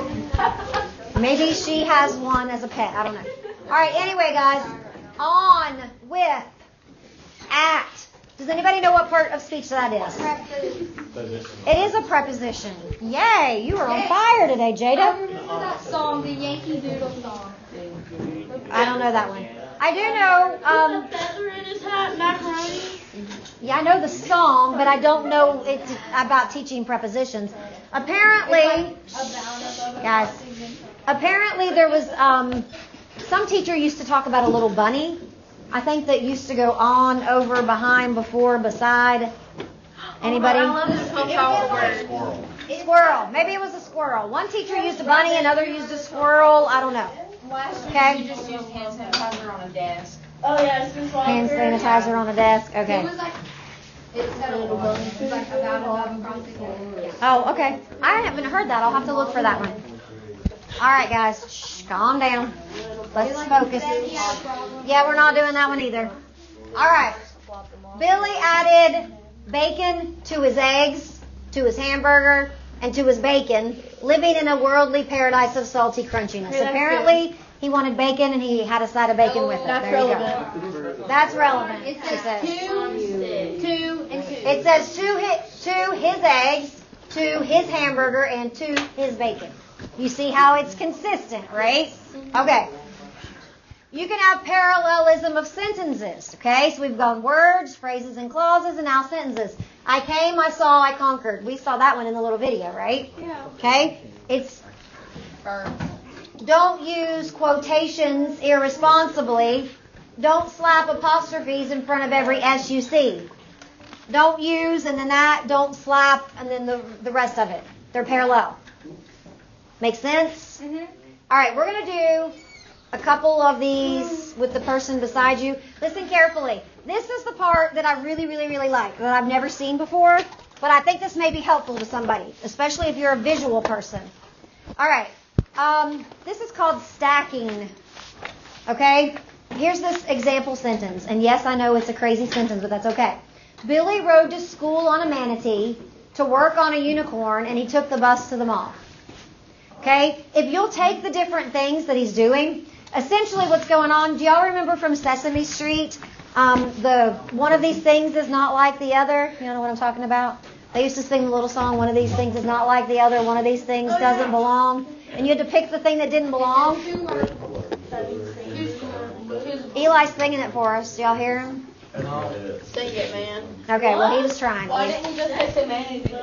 A: Maybe she has one as a pet. I don't know. All right, anyway, guys. On, with, at. Does anybody know what part of speech that is? It is a preposition. Yay, you are on fire today,
E: I
A: Jada.
E: remember that song, the Yankee Doodle song.
A: I don't know that one. I do know,
C: Feather in his hat, macaroni.
A: Yeah, I know the song, but I don't know it's about teaching prepositions. Apparently, guys, apparently there was some teacher used to talk about a little bunny. I think that used to go on, over, behind, before, beside. Anybody?
B: I love this whole travel word.
A: Squirrel. Maybe it was a squirrel. One teacher used a bunny, another used a squirrel. I don't know. Okay.
E: You just used hand sanitizer on a desk.
F: Oh yeah, this is why.
A: Hand sanitizer on a desk. Okay.
E: It said a little bunny. It was like about 11 across the board.
A: Oh, okay. I haven't heard that. I'll have to look for that one. All right, guys. Shh, calm down. Let's focus. Yeah, we're not doing that one either. All right. Billy added bacon to his eggs, to his hamburger, and to his bacon, living in a worldly paradise of salty crunchiness. Apparently, he wanted bacon, and he had a side of bacon with it.
F: That's
A: There you
F: relevant.
A: go. That's relevant.
E: It
A: She
E: says
A: says.
E: two, and two.
A: It says to his eggs, to his hamburger, and to his bacon. You see how it's consistent, right? Okay. You can have parallelism of sentences, okay? So we've gone words, phrases, and clauses, and now sentences. I came, I saw, I conquered. We saw that one in the little video, right?
C: Yeah.
A: Okay? It's don't use quotations irresponsibly. Don't slap apostrophes in front of every S you see. Don't use and then that, don't slap, and then the rest of it. They're parallel. Make sense?
E: Mm-hmm.
A: All right, we're going to do a couple of these with the person beside you. Listen carefully. This is the part that I really, really, really like, that I've never seen before, but I think this may be helpful to somebody, especially if you're a visual person. All right. This is called stacking. Okay? Here's this example sentence. And yes, I know it's a crazy sentence, but that's okay. Billy rode to school on a manatee, to work on a unicorn, and he took the bus to the mall. Okay? If you'll take the different things that he's doing, essentially what's going on, do y'all remember from Sesame Street, the one of these things is not like the other? You know what I'm talking about? They used to sing the little song, one of these things is not like the other, one of these things doesn't belong. And you had to pick the thing that didn't belong. Eli's singing it for us. Do y'all hear him?
F: Sing it, man.
A: Okay, well, he was trying.
F: Why didn't you just say manatee?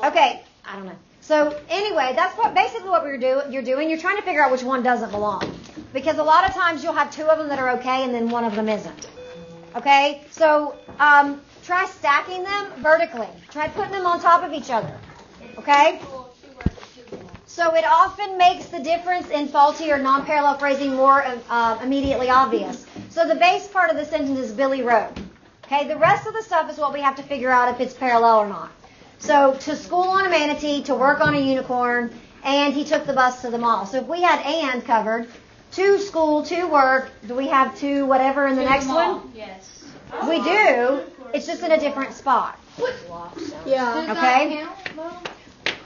A: Okay, I don't know. So anyway, that's basically what you're doing. You're trying to figure out which one doesn't belong. Because a lot of times you'll have two of them that are okay and then one of them isn't. Okay? So try stacking them vertically. Try putting them on top of each other. Okay? So it often makes the difference in faulty or non-parallel phrasing more immediately obvious. So the base part of the sentence is Billy rode. Okay? The rest of the stuff is what we have to figure out if it's parallel or not. So to school on a manatee, to work on a unicorn, and he took the bus to the mall. So if we had and covered, to school, to work, do we have to whatever in the next one?
E: Yes.
A: We do. It's just in a different spot.
C: Yeah.
A: Okay?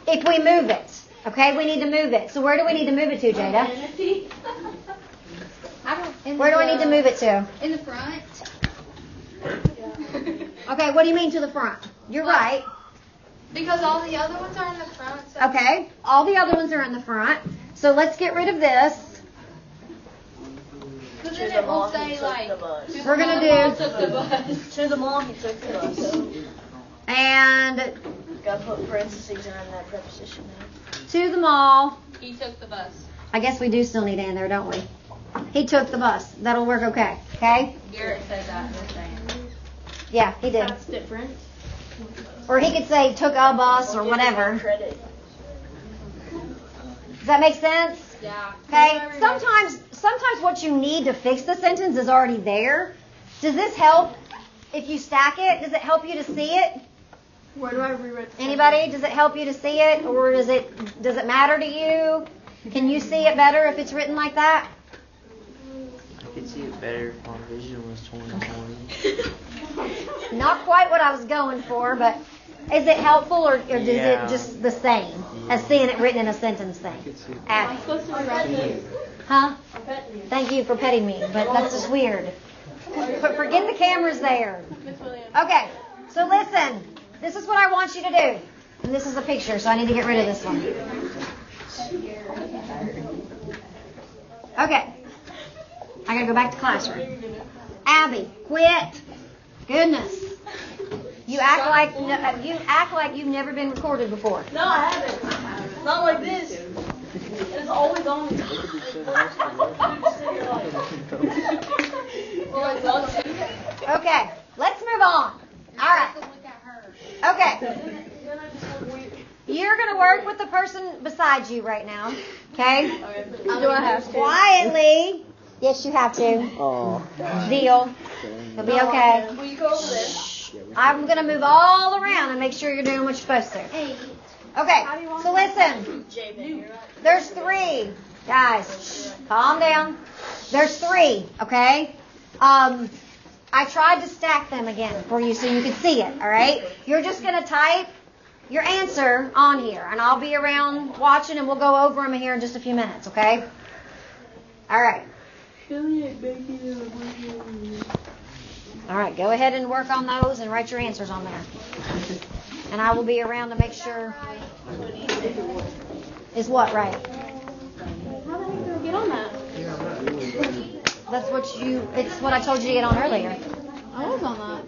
A: If we move it. Okay, we need to move it. So where do we need to move it to, Jada? Where do I need to move it to?
E: In the front.
A: Okay, what do you mean to the front? You're right.
E: Because all the other ones are in the front. So
A: Okay, all the other ones are in the front. So let's get rid of this.
E: then it will say like.
A: We're going to
F: To the mall, he took the bus.
A: and
F: Gotta put parentheses around that preposition.
A: to the mall.
B: He took the bus.
A: I guess we do still need and there, don't we? He took the bus. That'll work okay. Okay?
B: Garrett said that in the thing.
A: Yeah, he did.
C: That's different.
A: Or he could say took a bus or whatever.
F: Credit.
A: Does that make sense?
B: Yeah.
A: Okay? Sometimes what you need to fix the sentence is already there. Does this help if you stack it? Does it help you to see it?
C: Where do I rewrite the
A: Anybody? Does it help you to see it? Or does it matter to you? Can you see it better if it's written like that?
D: I could see it better if my vision was 20/20.
A: Not quite what I was going for, but is it helpful or is
D: Yeah.
A: it just the same as seeing it written in a sentence thing? Abby.
C: supposed to rewrite this?
A: Huh? Thank you for petting me, but that's just weird. Forget the cameras there.
C: Miss Williams.
A: Okay, so listen. This is what I want you to do. And this is a picture, so I need to get rid of this one. Okay. I gotta go back to classroom. Abby, quit. Goodness. You act like you've never been recorded before.
F: No, I haven't. Not like this. It's always on.
A: Okay, let's move on. All right. Okay. You're going to work with the person beside you right now. Okay?
C: Do I have to?
A: Quietly. Yes, you have to.
D: Oh.
A: Deal. It'll be okay.
F: Will you go over there?
A: I'm going to move all around and make sure you're doing what you're supposed to. Okay, so listen. There's 3. Guys, calm down. There's 3, okay? I tried to stack them again for you so you could see it, all right? You're just going to type your answer on here, and I'll be around watching, and we'll go over them here in just a few minutes, okay? All right. All right, go ahead and work on those and write your answers on there. And I will be around to make sure. Is what right?
C: How the heck do I get on that?
A: It's what I told you to get on earlier.
C: I was on that.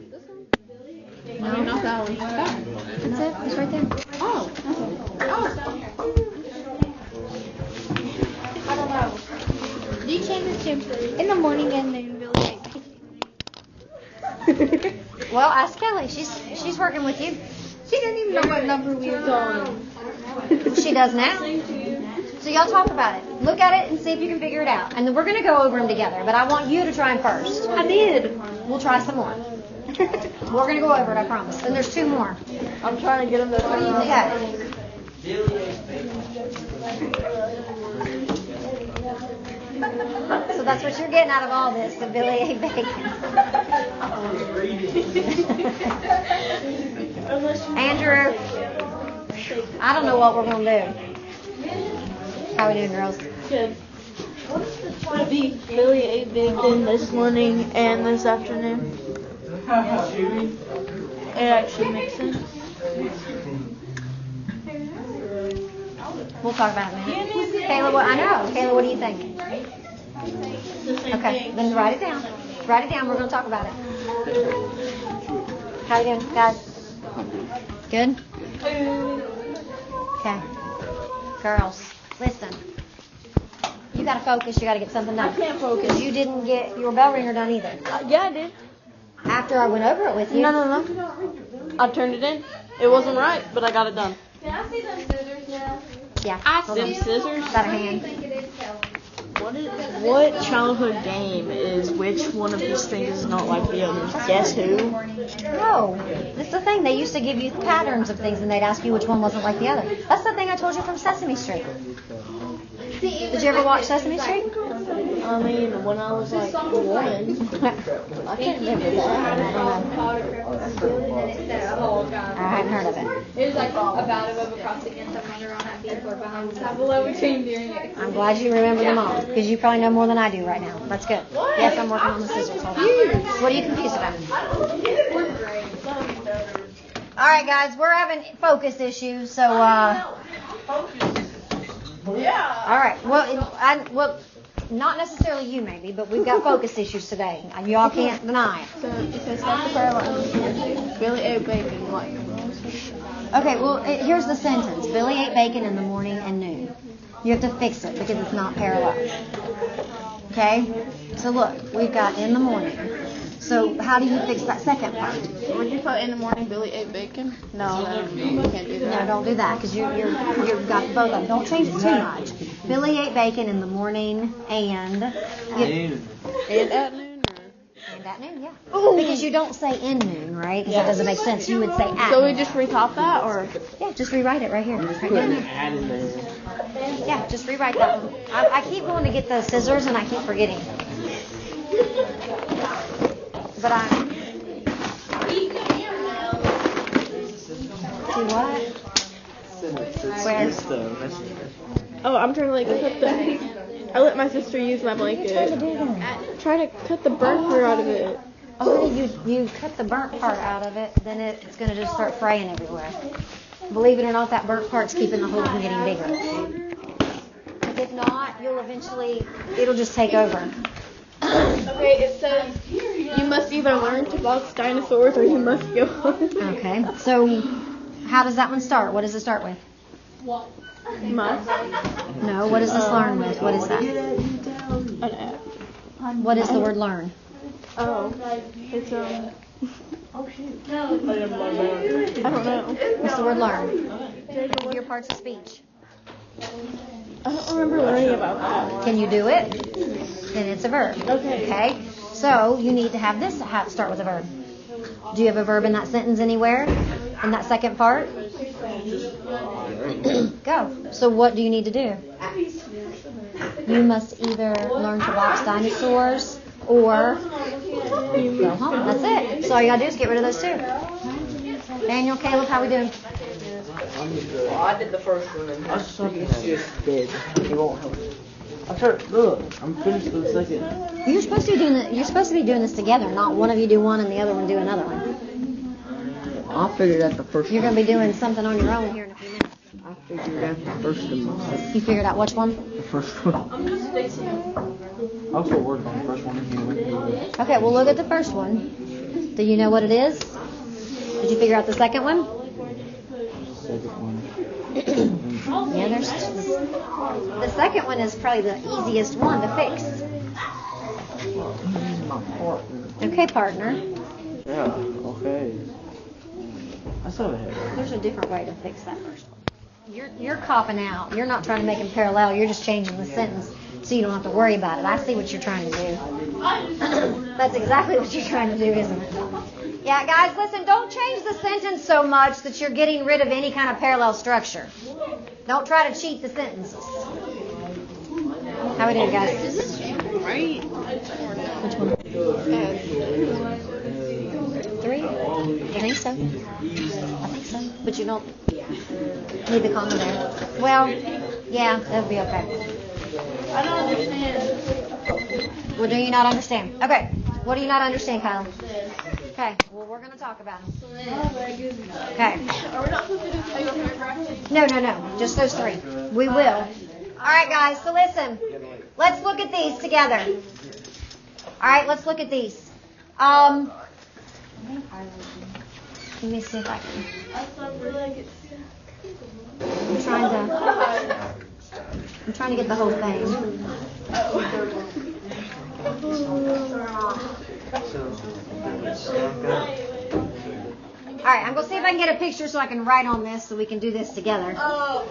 A: No,
C: Not that one.
A: That's it. It's right there.
C: Oh.
B: I don't know.
C: Do you change this to in the morning and noon, Billy?
A: Well, ask Kelly. She's working with you.
C: She didn't even know what number we were on.
A: She does now. So y'all talk about it. Look at it and see if you can figure it out. And then we're going to go over them together. But I want you to try them first.
C: I did.
A: We'll try some more. We're going to go over it, I promise. And there's 2 more.
F: I'm trying to get them to turn on.
A: Okay. So that's what you're getting out of all this, the Billy A. Bacon. Andrew, I don't know what we're going to do. How we doing, girls?
F: Good. Would it be Billy ate bacon this morning and this afternoon? It actually makes sense.
A: We'll talk about it in a minute. Kayla, I know. Kayla, what do you think? Okay, then write it down. Write it down. We're going to talk about it. How you doing, guys? Good? Okay. Girls, listen. You got to focus. You got to get something done.
F: I can't focus.
A: Because you didn't get your bell ringer done either.
F: Yeah, I did.
A: After I went over it with you.
F: No. I turned it in. It wasn't right, but I got it done.
B: Can I see them scissors now?
A: Yeah.
F: Them scissors?
A: Got a hand.
F: What childhood game is which one of these things is not like the others? Guess who?
A: No. That's the thing. They used to give you patterns of things and they'd ask you which one wasn't like the other. That's the thing I told you from Sesame Street. Did you ever watch Sesame Street?
F: I mean, when I was like 1, I can't remember that.
A: I hadn't heard of it.
E: It was like a battle of across against the runner on that beat or behind the below between during it.
A: I'm glad you remember them all because you probably know more than I do right now. That's good. Yes, I'm working on the scissors. Hold on. What are you confused about? All right, guys, we're having focus issues, so
F: Yeah.
A: all right. Well, not necessarily you maybe, but we've got focus issues today. Y'all can't deny it.
C: So it says start the prayer line. Billy ate bacon. Like.
A: Okay, well, here's the sentence. Billy ate bacon in the morning and noon. You have to fix it because it's not parallel. Okay? So look, we've got in the morning. So how do you fix that second part?
C: Would you put in the morning Billy ate bacon? No, you can't do that.
A: No, don't do that because you've got both of them. Don't change it too much. Billy ate bacon in the morning and
C: And at noon?
A: and at noon, yeah. Because you don't say in noon, right? Because that doesn't make sense. You would say at
C: So we
A: noon.
C: just retop that, or?
A: Yeah, just rewrite it right here. Right
D: Put
A: down
D: an
A: here.
D: ad in there.
A: Yeah, just rewrite that one. I keep going to get the scissors and I keep forgetting. But I'm... Do what? Where?
D: It's the messenger.
C: Oh, I'm trying to like cut the. I let my sister use my blanket. Try to cut the burnt part out of it.
A: Oh, you cut the burnt part out of it, then it's going to just start fraying everywhere. Believe it or not, that burnt part's keeping the hole from getting bigger. If not, it'll just take over.
C: Okay, it says you You must either learn to box dinosaurs or you must go home.
A: Okay. So, how does that one start? What does it start with?
C: Must.
A: No. What does this learn with? What is that?
C: An F.
A: What is the word learn?
C: Oh. It's I don't know.
A: What's the word learn? Your parts of speech.
C: I don't remember learning about that.
A: Can you do it? Then it's a verb. Okay. So you need to have this start with a verb. Do you have a verb in that sentence anywhere? In that second part? Go. So what do you need to do? You must either learn to box dinosaurs or go home. That's it. So all you gotta do is get rid of those two. Daniel, Caleb, how we doing?
D: Well, I did the first one and it's just dead. It won't help. Look, I'm finished with the second.
A: You're supposed to be doing this together, not one of you do one and the other one do another one.
D: I figured out the first
A: You're
D: one.
A: gonna be doing something on your own here in a few minutes.
D: I figured out the first one.
A: You figured out which one?
D: The first one. I also worked on the first one anyway.
A: Okay, well look at the first one. Do you know what it is? Did you figure out the second one?
D: Second one.
A: Yeah, the second one is probably the easiest one to fix.
D: My partner.
A: Okay, partner.
D: Yeah, okay. I saw that.
A: There's a different way to fix that first one. You're copping out. You're not trying to make them parallel. You're just changing the sentence so you don't have to worry about it. I see what you're trying to do. That's exactly what you're trying to do, isn't it? Yeah, guys, listen, don't change the sentence so much that you're getting rid of any kind of parallel structure. Don't try to cheat the sentences. How we doing, guys?
C: Is this right?
A: Which one? 3? I think so. But you don't need the comma there. Well, yeah, that would be okay.
B: I don't understand.
A: What do you not understand? Okay. What do you not understand, Kyle? Okay. Well, we're going to talk about it. Okay.
C: Are we not supposed to do single paragraph?
A: No. Just those 3. We will. All right, guys. So listen. Let's look at these together. All right. Let's look at these. Let me see if I can. I'm trying to get the whole thing. All right, I'm going to see if I can get a picture so I can write on this so we can do this together.
B: Oh,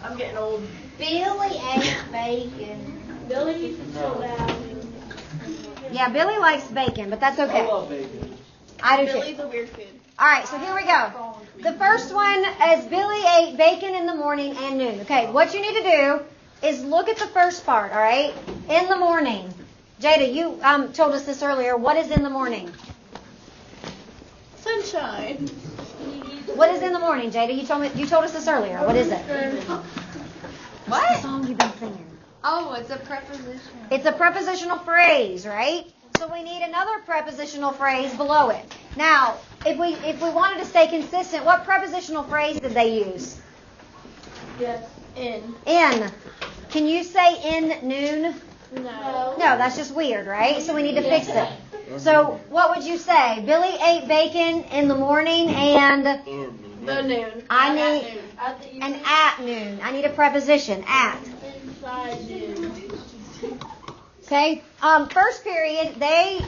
B: I'm getting old.
H: Billy ate bacon.
B: Billy needs to chill down.
A: Yeah, Billy likes bacon, but that's okay.
D: I love bacon.
A: I do
C: Billy's
A: too.
C: a weird kid.
A: All right, so here we go. The first one is Billy ate bacon in the morning and noon. Okay, what you need to do is look at the first part, all right? In the morning. Jada, you told us this earlier. What is in the morning?
C: Sunshine.
A: What is in the morning, Jada? You told us this earlier. What is it? What's the song you've been singing?
E: Oh, it's a preposition.
A: It's a prepositional phrase, right? So we need another prepositional phrase below it. Now, if we wanted to stay consistent, what prepositional phrase did they use?
B: Yes.
C: In.
A: In. Can you say in noon?
C: No.
A: No, that's just weird, right? So we need to fix it. So what would you say? Billy ate bacon in the morning and
B: The noon.
A: I need an at noon. I need a preposition, at.
B: Inside noon.
A: Okay. First period, they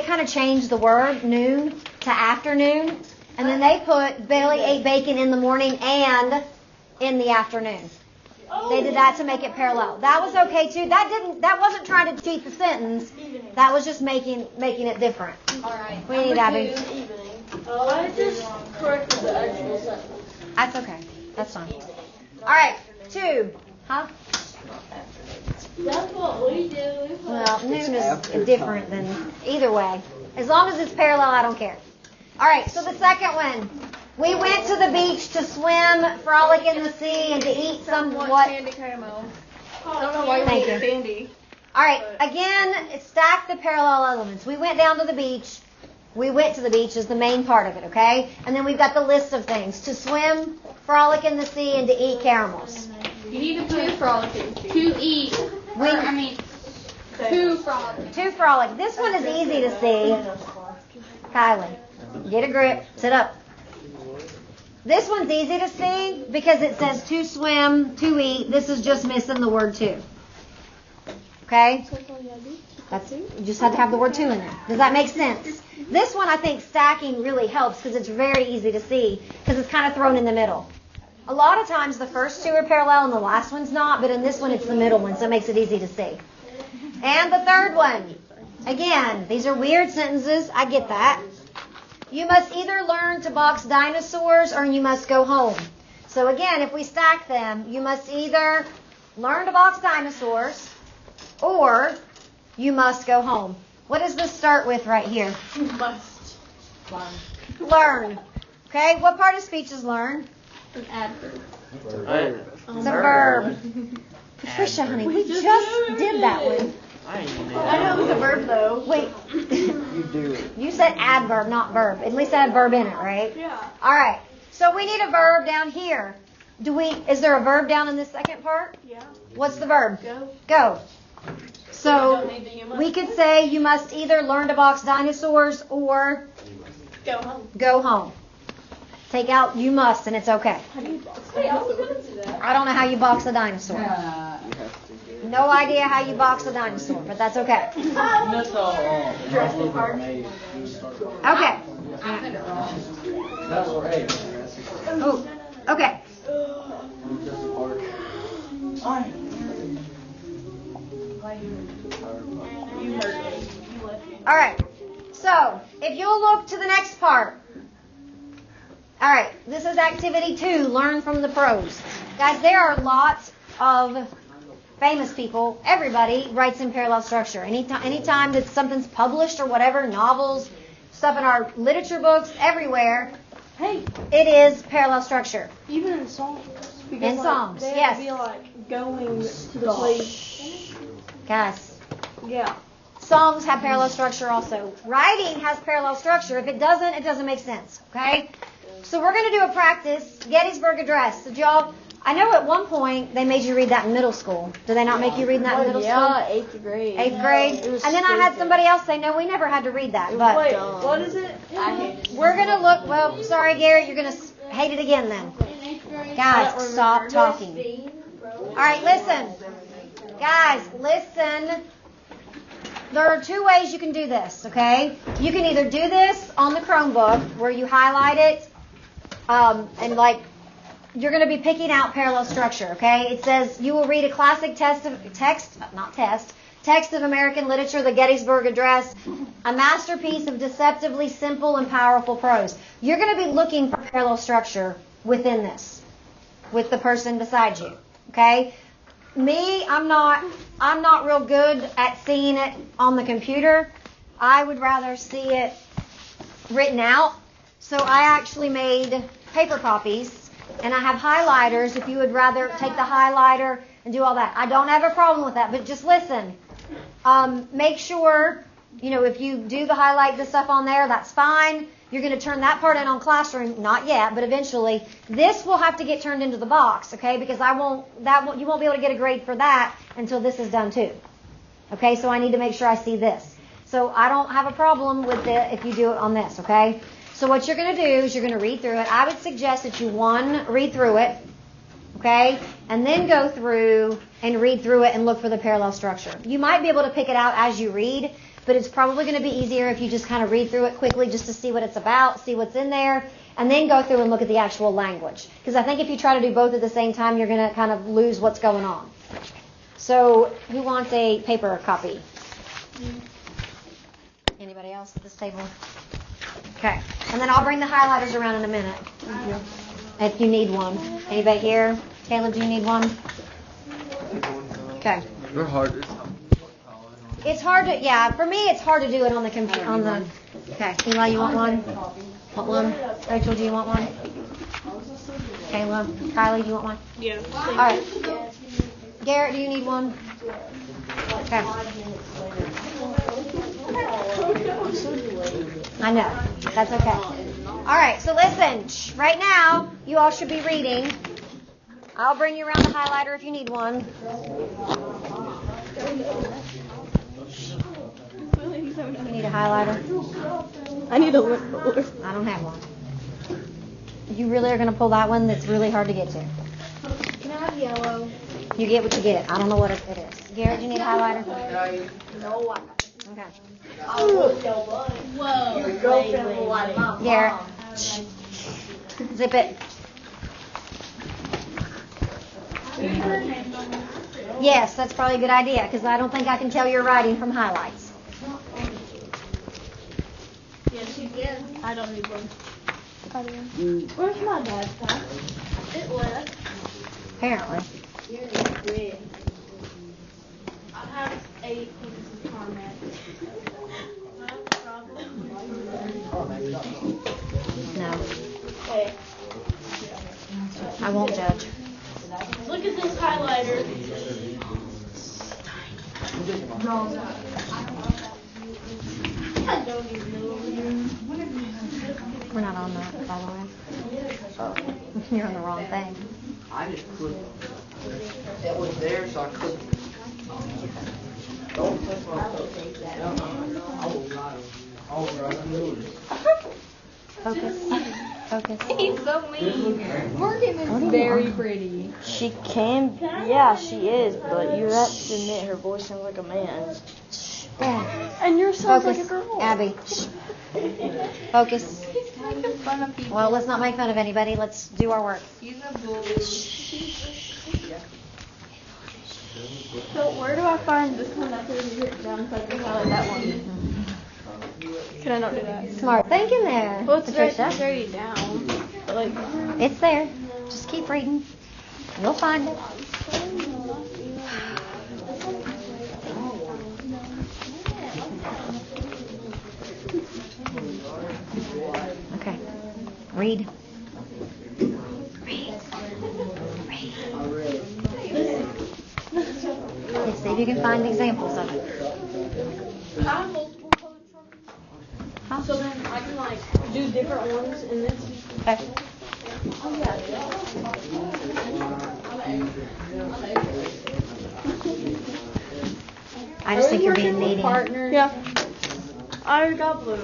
A: kind of changed the word noon to afternoon, and then they put Billy ate bacon in the morning and in the afternoon. They did that to make it parallel. That was okay too. That wasn't trying to cheat the sentence. That was just making it different.
E: All right.
A: We need Abby.
B: I just corrected the actual sentence.
A: That's okay. That's fine. All right. 2. Huh?
B: That's what we do.
A: Well, noon is different than either way. As long as it's parallel, I don't care. All right, so the second one. We went to the beach to swim, frolic in the sea, and to eat somewhat.
C: Candy caramel. I don't know why you
A: Thank
C: want
A: you.
C: candy.
A: All right, again, stack the parallel elements. We went down to the beach. We went to the beach is the main part of it, okay? And then we've got the list of things. To swim, frolic in the sea, and to eat caramels.
E: You need to put frolicking. To eat.
A: We-
C: Too frolic.
A: Too frolic. This one is easy to see. Kylie, get a grip. Sit up. This one's easy to see because it says to swim, to eat. This is just missing the word to. Okay? That's it. You just have to have the word to in there. Does that make sense? This one, I think stacking really helps because it's very easy to see because it's kind of thrown in the middle. A lot of times the first two are parallel and the last one's not, but in this one it's the middle one, so it makes it easy to see. And the third one. Again, these are weird sentences. I get that. You must either learn to box dinosaurs or you must go home. So again, if we stack them, you must either learn to box dinosaurs or you must go home. What does this start with right here?
C: Must.
A: Learn. Okay, what part of speech is learn?
C: An adverb.
A: It's a verb. Patricia, honey, we just did that one.
C: I know it was a verb though.
A: Wait.
D: You do it.
A: You said adverb, not verb. At least it had verb in it, right?
C: Yeah.
A: All right. So we need a verb down here. Is there a verb down in this second part?
C: Yeah.
A: What's the verb?
C: Go.
A: Go. So
C: don't need the you must.
A: we could say you must either learn to box dinosaurs or
C: Go home.
A: go home. Take out you must and it's okay.
C: How do you box dinosaurs?
A: I don't know how you box a dinosaur. No idea how you box a dinosaur, but that's okay.
D: That's how Jurassic Park made.
A: Okay.
D: That's right.
A: Oh, okay.
C: You hurt me. You left me.
A: All right. So, if you'll look to the next part. All right. This is activity 2, learn from the pros. Guys, there are lots of famous people. Everybody writes in parallel structure. Anytime that something's published or whatever, novels, stuff in our literature books, everywhere,
C: Hey,
A: it is parallel structure.
C: even in songs. Because,
A: In songs,
C: they
A: yes.
C: have to be like going to the place.
A: Guys,
C: Yeah.
A: songs have parallel structure also. Writing has parallel structure. If it doesn't make sense. Okay? So we're going to do a practice, Gettysburg Address. Did y'all, I know at one point they made you read that in middle school. Did they not make you read that in middle school?
H: Yeah, 8th grade.
A: 8th grade?
H: It was
A: And then I had
H: stupid.
A: somebody else say, no, we never had to read that. But
F: Wait, what is it?
H: I hated it.
A: we're going to look, well, sorry, Garrett, you're going to hate it again then. Guys, stop talking. All right, listen. Guys, listen. There are 2 ways you can do this, okay? You can either do this on the Chromebook where you highlight it and like you're going to be picking out parallel structure, okay? It says you will read a classic text of American literature, the Gettysburg Address, a masterpiece of deceptively simple and powerful prose. You're going to be looking for parallel structure within this, with the person beside you, okay? Me, I'm not real good at seeing it on the computer. I would rather see it written out. So I actually made paper copies, and I have highlighters if you would rather take the highlighter and do all that. I don't have a problem with that, but just listen. Make sure, if you do highlight the stuff on there, that's fine. You're going to turn that part in on Classroom, not yet, but eventually. This will have to get turned into the box, okay? Because you won't be able to get a grade for that until this is done too. Okay, so I need to make sure I see this. So I don't have a problem with it if you do it on this, okay? So what you're going to do is you're going to read through it. I would suggest that you, read through it, okay? And then go through and read through it and look for the parallel structure. You might be able to pick it out as you read, but it's probably going to be easier if you just kind of read through it quickly just to see what it's about, see what's in there, and then go through and look at the actual language. Because I think if you try to do both at the same time, you're going to kind of lose what's going on. So who wants a paper copy? Anybody else at this table? Okay. And then I'll bring the highlighters around in a minute. If you need one. Anybody here? Caleb, do you need one? Okay.
D: They're hard.
A: It's hard to, for me it's hard to do it on the computer. Okay. Eli, you want one? Want one? Rachel, do you want one? Caleb, Kylie, do you want one?
C: Yeah.
A: All right. Garrett, do you need one? Okay. I know. That's okay. All right. So listen. Right now, you all should be reading. I'll bring you around the highlighter if you need one. You need a highlighter?
C: I need a lip roller.
A: I don't have one. You really are going to pull that one that's really hard to get to.
E: Can I have yellow?
A: You get what you get. I don't know what it is. Garrett, you need a highlighter?
E: No,
A: Okay.
E: Whoa.
H: Your girlfriend will like my
A: Garrett,
H: mom.
A: zip it. Yes, that's probably a good idea because I don't think I can tell your writing from highlights.
H: Yes, you can.
C: I don't need one.
H: Where's my dad's pack? It left.
A: Apparently.
H: I have 8 pieces of Carmack.
A: No,
H: Okay.
A: I won't judge.
H: Look at this highlighter. I don't even know.
A: We're not on that, by the way. You're on the wrong thing.
D: I just couldn't. It was there, so I couldn't. Don't touch my foot. I will not. I will not do it.
A: Focus. Focus.
E: He's so mean. Morgan is very pretty.
F: She can, yeah, she is, but you have to admit her voice sounds like a man. And yours sounds
A: Focus.
F: like a girl.
A: Abby. Focus.
E: He's making fun of people.
A: Well, let's not make fun of anybody. Let's do our work.
E: He's a bully.
C: So where do I find this one after you hit down so I can highlight that one? Can I not do that?
A: Smart. Think in there,
C: Well, it's
A: Patricia.
C: already down. But like,
A: It's there. Just keep reading. You'll find it. Okay. Read. Read. Read. Okay, see if you can find examples of it.
F: I have multiple colored Sharpies.
A: Huh?
F: So then I can like do different ones in this.
A: Okay. I just think you're being needy.
F: Partner.
C: yeah. I already got blue.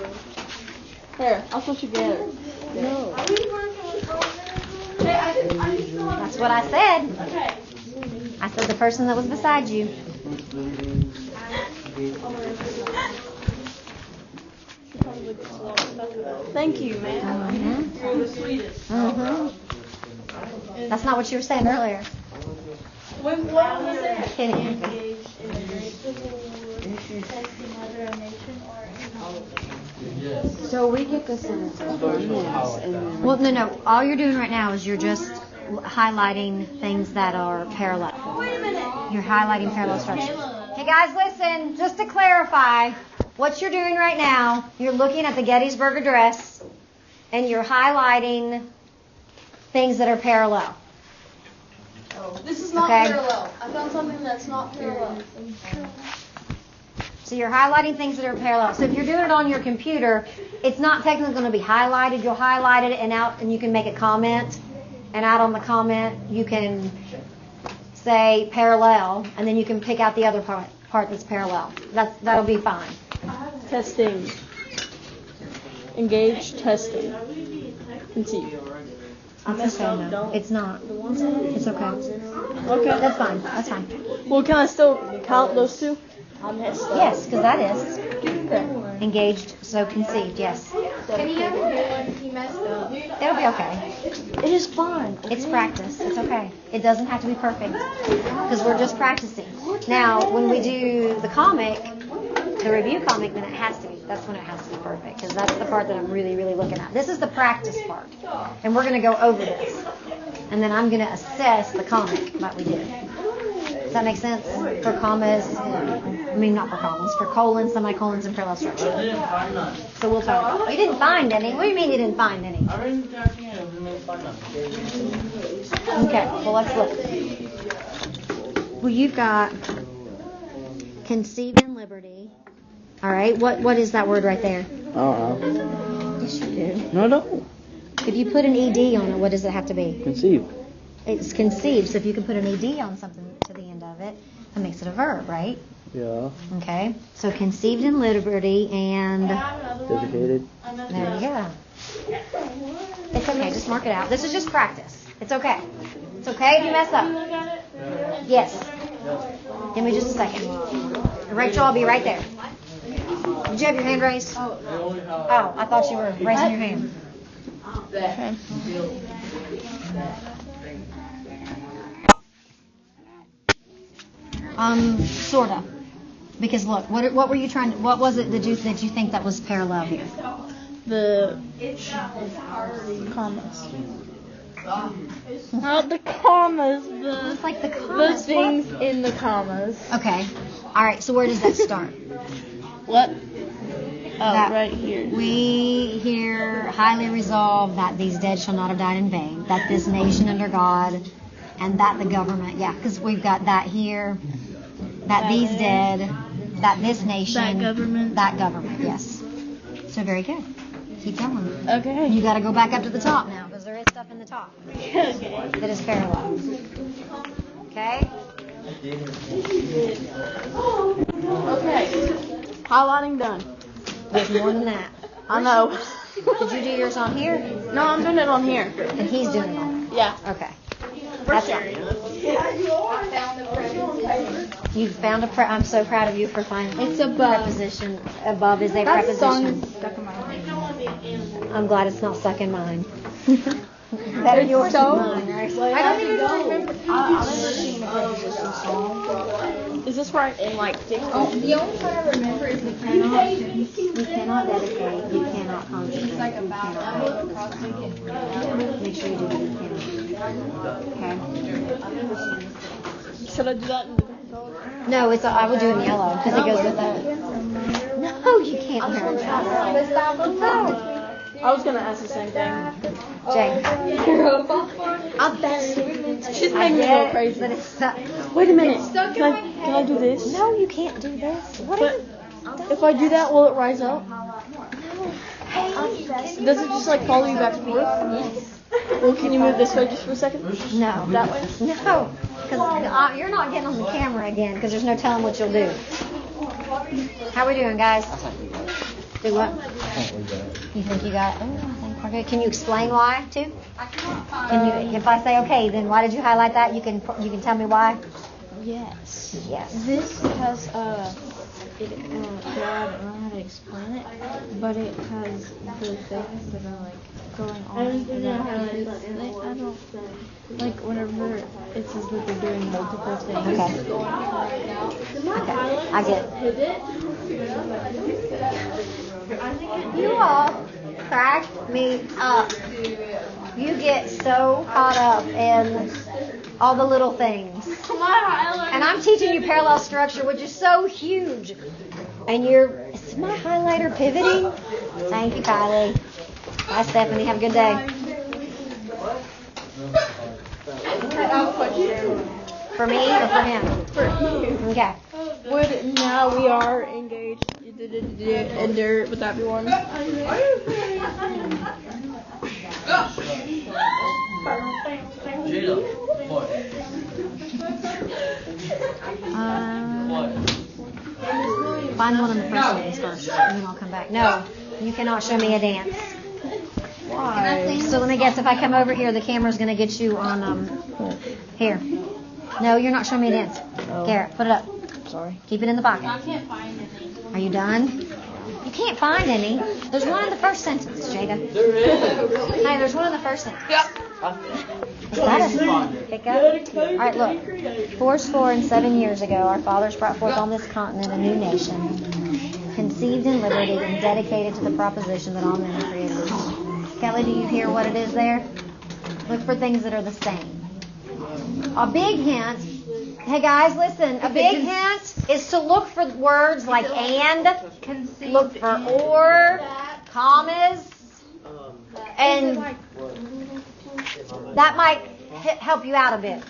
C: Here, I'll switch you together. No.
A: That's what I said.
F: Okay.
A: I said the person that was beside you.
C: Thank you, man.
A: Mhm.
F: You're the sweetest.
A: Mhm. That's not what you were saying earlier.
F: When what was it?
A: Kidding.
E: So we get the sentences and then
A: Well, no. All you're doing right now is you're just highlighting things that are parallel. You're highlighting parallel structures. Hey guys, listen. Just to clarify, what you're doing right now, you're looking at the Gettysburg Address, and you're highlighting things that are parallel.
F: This is not
A: Okay.
F: parallel. I found something that's not parallel.
A: So you're highlighting things that are parallel. So if you're doing it on your computer, it's not technically going to be highlighted. You'll highlight it and you can make a comment. And out on the comment, you can say parallel, and then you can pick out the other part that's parallel. That'll be fine.
C: Testing. Engage testing. Conceive.
A: It's okay, no. It's not. It's okay.
C: Okay.
A: That's fine. That's fine.
C: Well, can I still count those two?
A: Yes, because that is. Engaged, so conceived, yes.
E: can you have one? He messed up.
A: It'll be okay.
C: It is fun.
A: It's practice. It's okay. It doesn't have to be perfect because we're just practicing. Now, when we do the comic, the review comic, then it has to be. That's when it has to be perfect because that's the part that I'm really, really looking at. This is the practice part, and we're going to go over this, and then I'm going to assess the comic that we did. Does that make sense? For commas, not for commas, for colons, semicolons, and parallel structure. So we'll talk about it. You didn't find any? What do you mean you didn't find any?
D: I didn't find them.
A: Okay, well, let's look. Well, you've got conceive in liberty. All right, what is that word right there?
D: Yes, you do. No.
A: If you put an ED on it, what does it have to be?
D: Conceive.
A: It's conceived, so if you can put an ED on something to the end of it, that makes it a verb, right?
D: Yeah.
A: Okay. So conceived in liberty and
D: Dedicated.
A: there you go. It's okay. Just mark it out. This is just practice. It's okay. It's okay if you mess up. Yes. Give me just a second. Rachel, I'll be right there. Did you have your hand raised? Oh, I thought you were raising your hand.
H: Okay.
A: Sorta. Because look, what were you trying to, what was it that you think that was parallel here?
H: The commas. Not the commas,
A: It's like the commas.
H: the things in the commas.
A: Okay. All right. So where does that start?
H: What? Oh,
A: That
H: right here.
A: We here highly resolve that these dead shall not have died in vain, that this nation under God, and that the government, yeah, because we've got that here, that these dead, that this nation, that government, yes. So very good. Keep going.
H: Okay.
A: You got to go back up to the top now, because there is stuff in the top that is parallel. Okay?
H: Okay. Highlighting done.
A: There's more than that.
H: I know.
A: Did you do yours on here?
H: No, I'm doing it on here.
A: And he's doing it on.
H: Yeah.
A: Okay. That's fine. You found a I'm so proud of you for finding. It's a preposition. Above is a preposition.
H: Stuck in my head.
A: I'm glad it's not stuck in mine. Better yours than mine, right?
H: I don't even remember. I remember singing a preposition song. Is this right in like sixth grade?
E: The only part I remember is
A: You cannot dedicate. You cannot consecrate. You cannot make sure you do what you can. Okay.
H: Should I do that in the color?
A: No, it's. I would do it in yellow because it goes with that. No, you can't wear it.
H: I was gonna ask the same thing.
A: Jay. I'll bet
H: She's making me go crazy.
A: That it's stuck.
H: Wait a minute. Can I do this?
A: No, you can't do this. What
H: But if I do that, will it rise up? Does it just like follow you back and forth? Well, can you move this way just for a second?
A: No.
H: That way?
A: No. Because you're not getting on the camera again because there's no telling what you'll do. How we doing, guys? Do what? You think you got it? Oh, I think we're good. Can you explain why, too? Can you? If I say, okay, then why did you highlight that? You can tell me why?
H: Yes.
A: Yes.
H: This because God, I don't know how to explain it, but it has the things that are like going on. I don't like whenever it says that they're doing multiple things.
A: Okay. I get it. You all crack me up. You get so caught up in all the little things. And I'm teaching you parallel structure, which is so huge. And is my highlighter pivoting? Thank you, Kylie. Bye, Stephanie. Have a good day. For me or for him?
H: For you.
A: Okay.
H: Now we are engaged. And there, would that be one?
A: Find one of the first ones first, and then I'll come back. No, you cannot show me a dance.
H: Why?
A: So let me guess, if I come over here, the camera's going to get you on, here. No, you're not showing me a dance. Garrett, put it up.
H: Sorry.
A: Keep it in the pocket.
E: I can't find any.
A: Are you done? You can't find any. There's one in the first sentence, Jada.
D: There is.
A: Hey, there's one in the first sentence.
D: I
A: Is that a hiccup? All right, look. 4 and 7 years ago, our fathers brought forth on this continent a new nation, conceived in liberty and dedicated to the proposition that all men are created equal. Kelly, do you hear what it is there? Look for things that are the same. A big hint. Hey guys, listen. A big hint is to look for words like and, look for or, commas, and that might help you out a bit.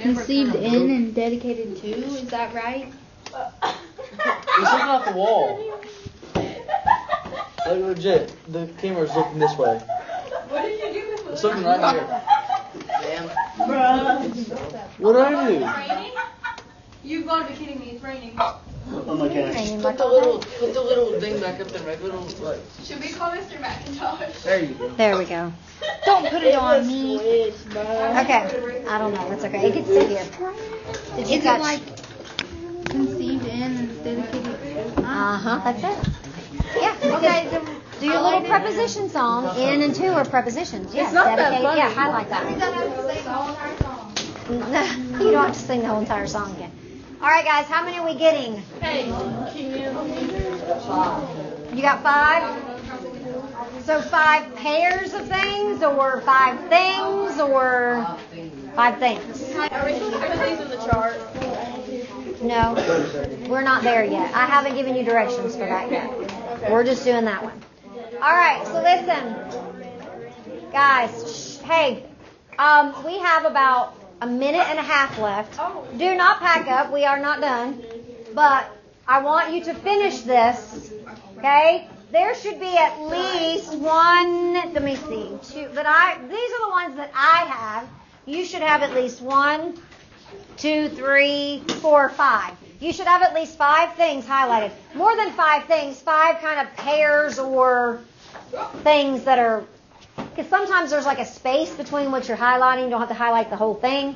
E: Conceived in and dedicated to, is that right?
D: He's looking at the wall. Like legit, the camera's looking this way.
B: What did you do with
D: It's looking right here.
B: Bruh.
D: What did I do?
B: Raining? You've got to be kidding me. It's raining.
D: Oh my gosh.
A: Put
D: Put the little thing back up there, like little like.
B: Should we call Mr. McIntosh?
D: There you go.
A: There we go.
H: Don't put it on me.
A: Okay. I don't know. That's okay. It can sit here. Did you
H: Is
A: catch?
H: it like conceived in and dedicated to?
A: That's it. Yeah. Okay. Do your little preposition song. In and to are prepositions. Yes.
F: not that
A: Dedicated.
F: funny.
A: Yeah. Highlight that. You don't have to sing the whole entire song again. All right, guys. How many are we getting?
C: Hey, can
A: You got 5? So 5 pairs of things, or 5 things, or 5 things?
C: Are we supposed to put these in the chart?
A: No, we're not there yet. I haven't given you directions for that yet. We're just doing that one. All right, so listen. Guys, hey, we have about a minute and a half left. Do not pack up. We are not done. But I want you to finish this, okay? There should be at least 1, let me see, 2, but these are the ones that I have. You should have at least 1, 2, 3, 4, 5. You should have at least 5 things highlighted. More than 5 things, 5 kind of pairs or things that are, because sometimes there's like a space between what you're highlighting. You don't have to highlight the whole thing.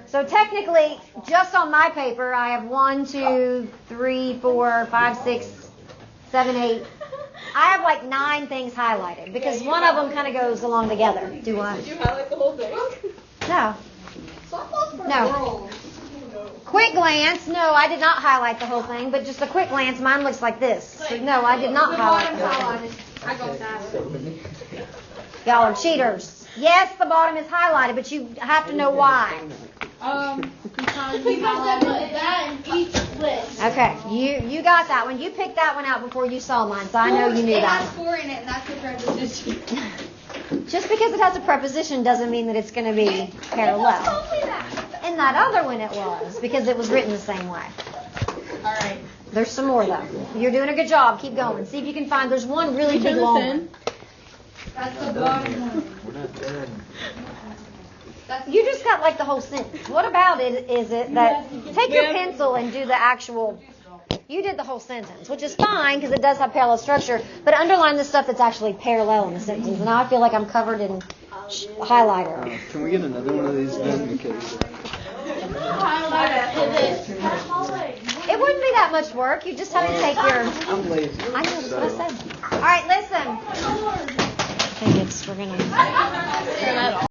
A: So technically, just on my paper, I have 1, 2, 3, 4, 5, 6, 7, 8. I have like 9 things highlighted because one of them kind of goes along together. Do what?
C: Did you highlight the whole thing?
A: No. No. Quick glance. No, I did not highlight the whole thing, but just a quick glance. Mine looks like this. So no, I did not highlight the whole thing.
B: I got that.
A: Y'all are cheaters. Yes, the bottom is highlighted, but you have to know why.
B: Because I put that in each list.
A: Okay, you got that one. You picked that one out before you saw mine, so I know you knew
B: It
A: that
B: has 4 in it, and that's the preposition.
A: one. Just because it has a preposition doesn't mean that it's going to be parallel.
B: Told me that.
A: In that other one it was, because it was written the same way.
B: All right.
A: There's some more, though. You're doing a good job. Keep going. See if you can find, there's one really big long one.
B: That's the bottom one.
D: We're not done.
A: You just got like the whole sentence. What about it is it that, take your pencil and do the actual, you did the whole sentence, which is fine because it does have parallel structure, but underline the stuff that's actually parallel in the sentence. And now I feel like I'm covered in highlighter.
D: Can we get another one of these done? Because
A: It wouldn't be that much work. You just have to take your,
D: I'm lazy.
A: I know that's what I said. All right, listen. I think we're going to.